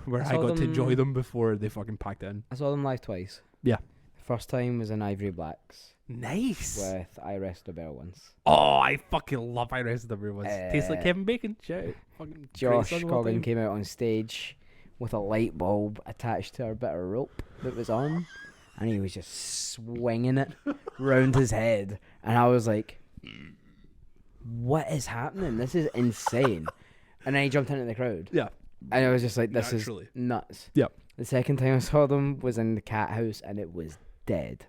where I got to enjoy them before they fucking packed in. I saw them live twice. Yeah. First time was in Ivory Blacks. Nice. With I Rest a Bell once. Oh, I fucking love I Rest a Bell once. Tastes like Kevin Bacon. Shout. Fucking Josh Coggin came out on stage with a light bulb attached to a bit of rope that was on, and he was just swinging it round his head, and I was like, what is happening? This is insane. And then he jumped into the crowd. Yeah. And I was just like, this is nuts. Yep. The second time I saw them was in the Cat House, and it was dead.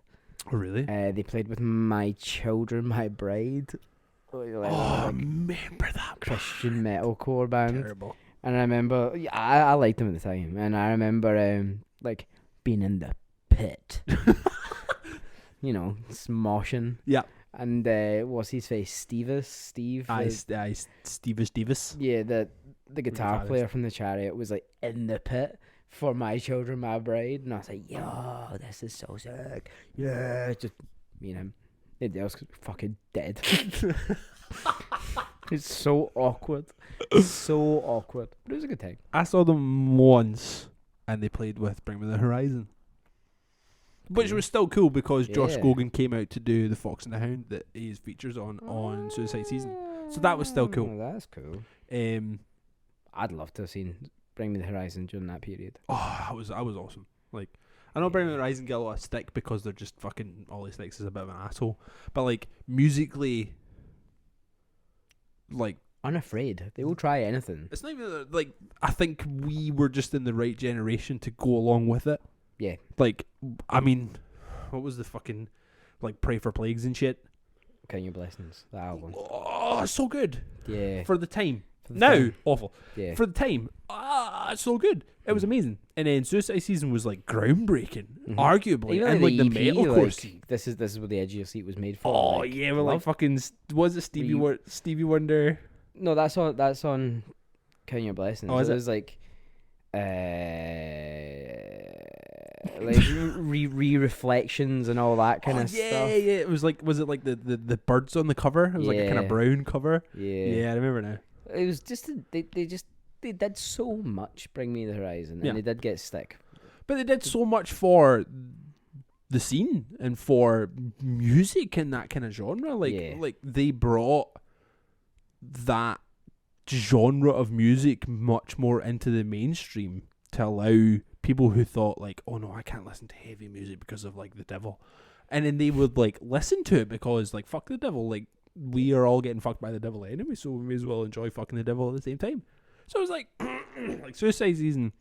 Oh, really? They played with My Children, My Bride. I remember that Christian metalcore band. Terrible. And I remember, I liked them at the time, and I remember like being in the pit, you know, smoshing. Yeah. And what's his face? Steve. Stevis. Yeah, the guitar player from the Chariot was like in the pit for My Children, My Bride, and I was like, yo, this is so sick. Yeah, just everybody else was fucking dead. It's so awkward. So awkward. But it was a good time. I saw them once, and they played with Bring Me the Horizon. Which was still cool, because Josh Gogan came out to do The Fox and the Hound that he features on Suicide Season. So that was still cool. Oh, that's cool. I'd love to have seen Bring Me the Horizon during that period. Oh, I was awesome. Like, I know Bring Me the Horizon get a lot of stick because they're just fucking, Ollie Sticks is a bit of an asshole. But like, musically, like, unafraid. They will try anything. It's not even like, I think we were just in the right generation to go along with it. Yeah. Like, I mean, what was the fucking, like, Pray for Plagues and shit? Count Your Blessings, the album. Oh, so good. Yeah. For the time. Awful. Yeah. For the time, so good. It was amazing. And then Suicide Season was like groundbreaking, arguably. Even and like the metalcore scene. This is what the edge of your seat was made for. Oh like, yeah, we're like fucking. Was it Stevie Wonder? No, that's on Count Your Blessings. Oh, is it? Was like, like reflections and all that kind of stuff. Yeah. It was like, was it like the birds on the cover? It was like a kind of brown cover. Yeah, I remember now. It was just they did so much. Bring Me the Horizon, and they did get stick. But they did so much for the scene and for music in that kind of genre. Like they brought that genre of music much more into the mainstream to allow people who thought like, oh no, I can't listen to heavy music because of like the devil, and then they would like listen to it because like, fuck the devil, like we are all getting fucked by the devil anyway, so we may as well enjoy fucking the devil at the same time. So it was like like Suicide Season,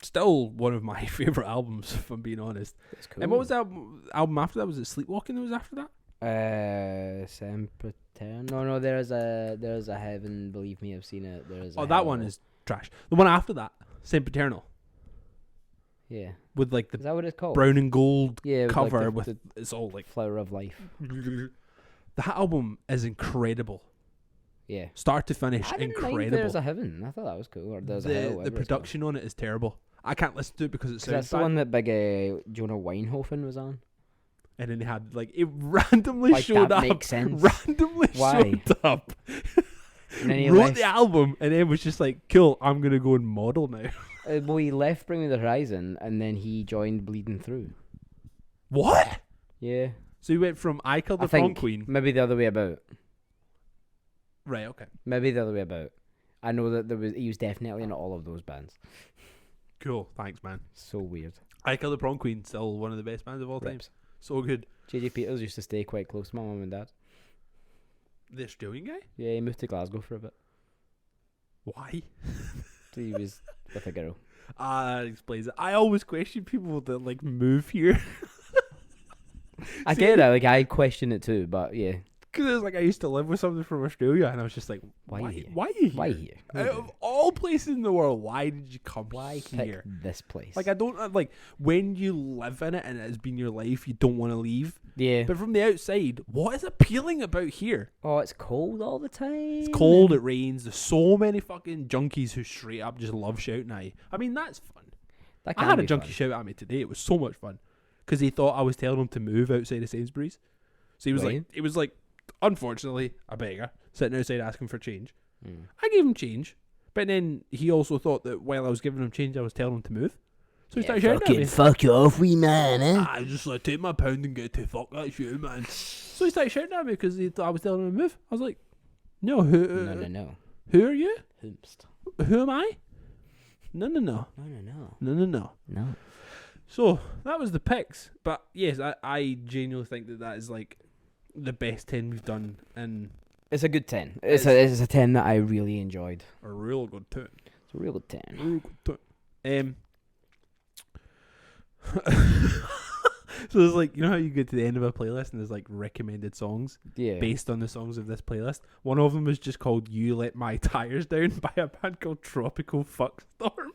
still one of my favorite albums, if I'm being honest. That's cool. And what was that album after that? Was it Sleepwalking that was after that? Pantera. No, there's a Heaven, believe me, I've seen it. There's that one is trash. The one after that, Paternal. Yeah. With like is that what it's called? Brown and gold like cover with it's all like Flower of Life. That album is incredible. Yeah. Start to finish, I didn't incredible. Mind There's a Heaven. I thought that was cool. Or There's a Hell. The production on it is terrible. I can't listen to it because it sounds that's bad. The one that big Jonah Weinhofen was on. And then they had like it randomly like showed that up. Makes sense. Randomly showed up. And then he wrote the album and then was just like, cool, I'm gonna go and model now. Well, he left Bring Me the Horizon and then he joined Bleeding Through. What? Yeah. So he went from I Killed the Prom Queen. Maybe the other way about. Right, okay. Maybe the other way about. I know that he was definitely in all of those bands. Cool, thanks, man. So weird. I Killed the Prom Queen, still one of the best bands of all time. So good. JJ Peters used to stay quite close to my mum and dad. The Australian guy? Yeah, he moved to Glasgow for a bit. Why? He was with a girl. That explains it. I always question people that like move here. I get it. Like I question it too, but yeah, Because it was like I used to live with somebody from Australia, and I was just like, why are you here? Why here? Out of all places in the world, why did you come here? This place. Like, I don't like when you live in it and it has been your life, you don't want to leave. Yeah. But from the outside, what is appealing about here? Oh, it's cold all the time. It's cold, it rains. There's so many fucking junkies who straight up just love shouting at you. I mean, that's fun. I had a junkie shout at me today. It was so much fun. Because he thought I was telling him to move outside of Sainsbury's. So he was like, unfortunately, a beggar sitting outside asking for change. I gave him change, but then he also thought that while I was giving him change, I was telling him to move. So he started shouting at me. Fuck you off, wee man, eh? I just like take my pound and get to fuck that shit, man. So he started shouting at me because he thought I was telling him to move. I was like, no. No. Who are you? Whomst. Who am I? No. No. So that was the picks, but yes, I genuinely think that is like the best 10 we've done, and it's a good 10. It's a 10 that I really enjoyed. A real good 10. It's a real good 10. Real good 10. So there's like, you know how you get to the end of a playlist and there's like recommended songs based on the songs of this playlist. One of them is just called "You Let My Tires Down" by a band called Tropical Fuckstorm.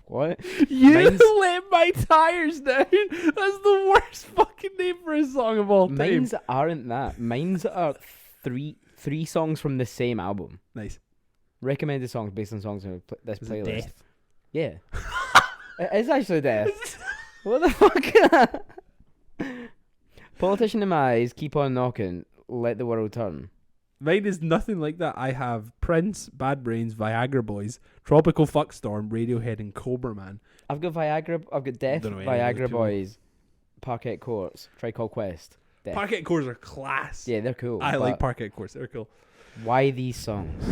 What? Let my tires down. That's the worst fucking name for a song of all time. Mines aren't that. Mines are three songs from the same album. Nice. Recommended songs based on songs in this playlist. Death? Yeah. It is actually Death. What the fuck? Politician in my eyes, keep on knocking, let the world turn. Mine is nothing like that. I have Prince, Bad Brains, Viagra Boys, Tropical Fuckstorm, Radiohead, and Cobra Man. I've got Viagra. I've got Death, Viagra Boys, Parquet Courts, Trial Quest. Death. Parquet Courts are class. Yeah, they're cool. I like Parquet Courts. They're cool. Why these songs?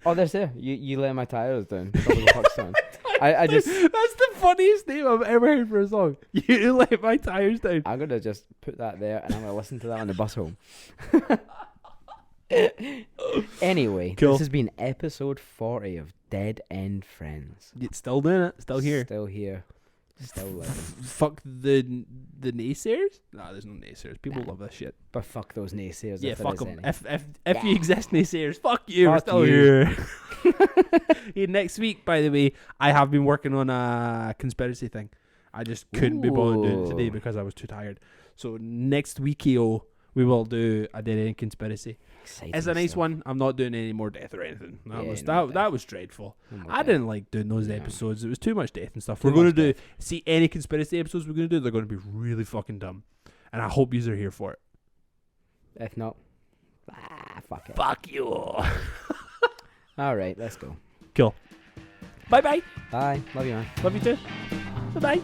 Oh, there's there. You let my tires down. Tropical Fuckstorm. I just. That's the funniest name I've ever heard for a song. You let my tires down. I'm gonna just put that there, and I'm gonna listen to that on the bus home. Anyway, cool. This has been episode 40 of Dead End Friends. It's still doing it. Still here. Still here. Still living. Fuck the naysayers? Nah, there's no naysayers. People love this shit. But fuck those naysayers. Yeah, fuck them. Any. If you exist, naysayers, fuck you. We're still here. Yeah, next week, by the way, I have been working on a conspiracy thing. I just couldn't be bothered doing it today because I was too tired. So next week, we will do a Dead End conspiracy. Exciting it's a nice stuff. one. I'm not doing any more death or anything. That That was dreadful. I didn't like doing those episodes. It was too much death and stuff. Too we're going to death. see any conspiracy episodes we're going to do. They're going to be really fucking dumb, and I hope you are here for it. If not, fuck it. Fuck you. All right, let's go. Cool. Bye. Bye. Love you, man. Love you too. Bye.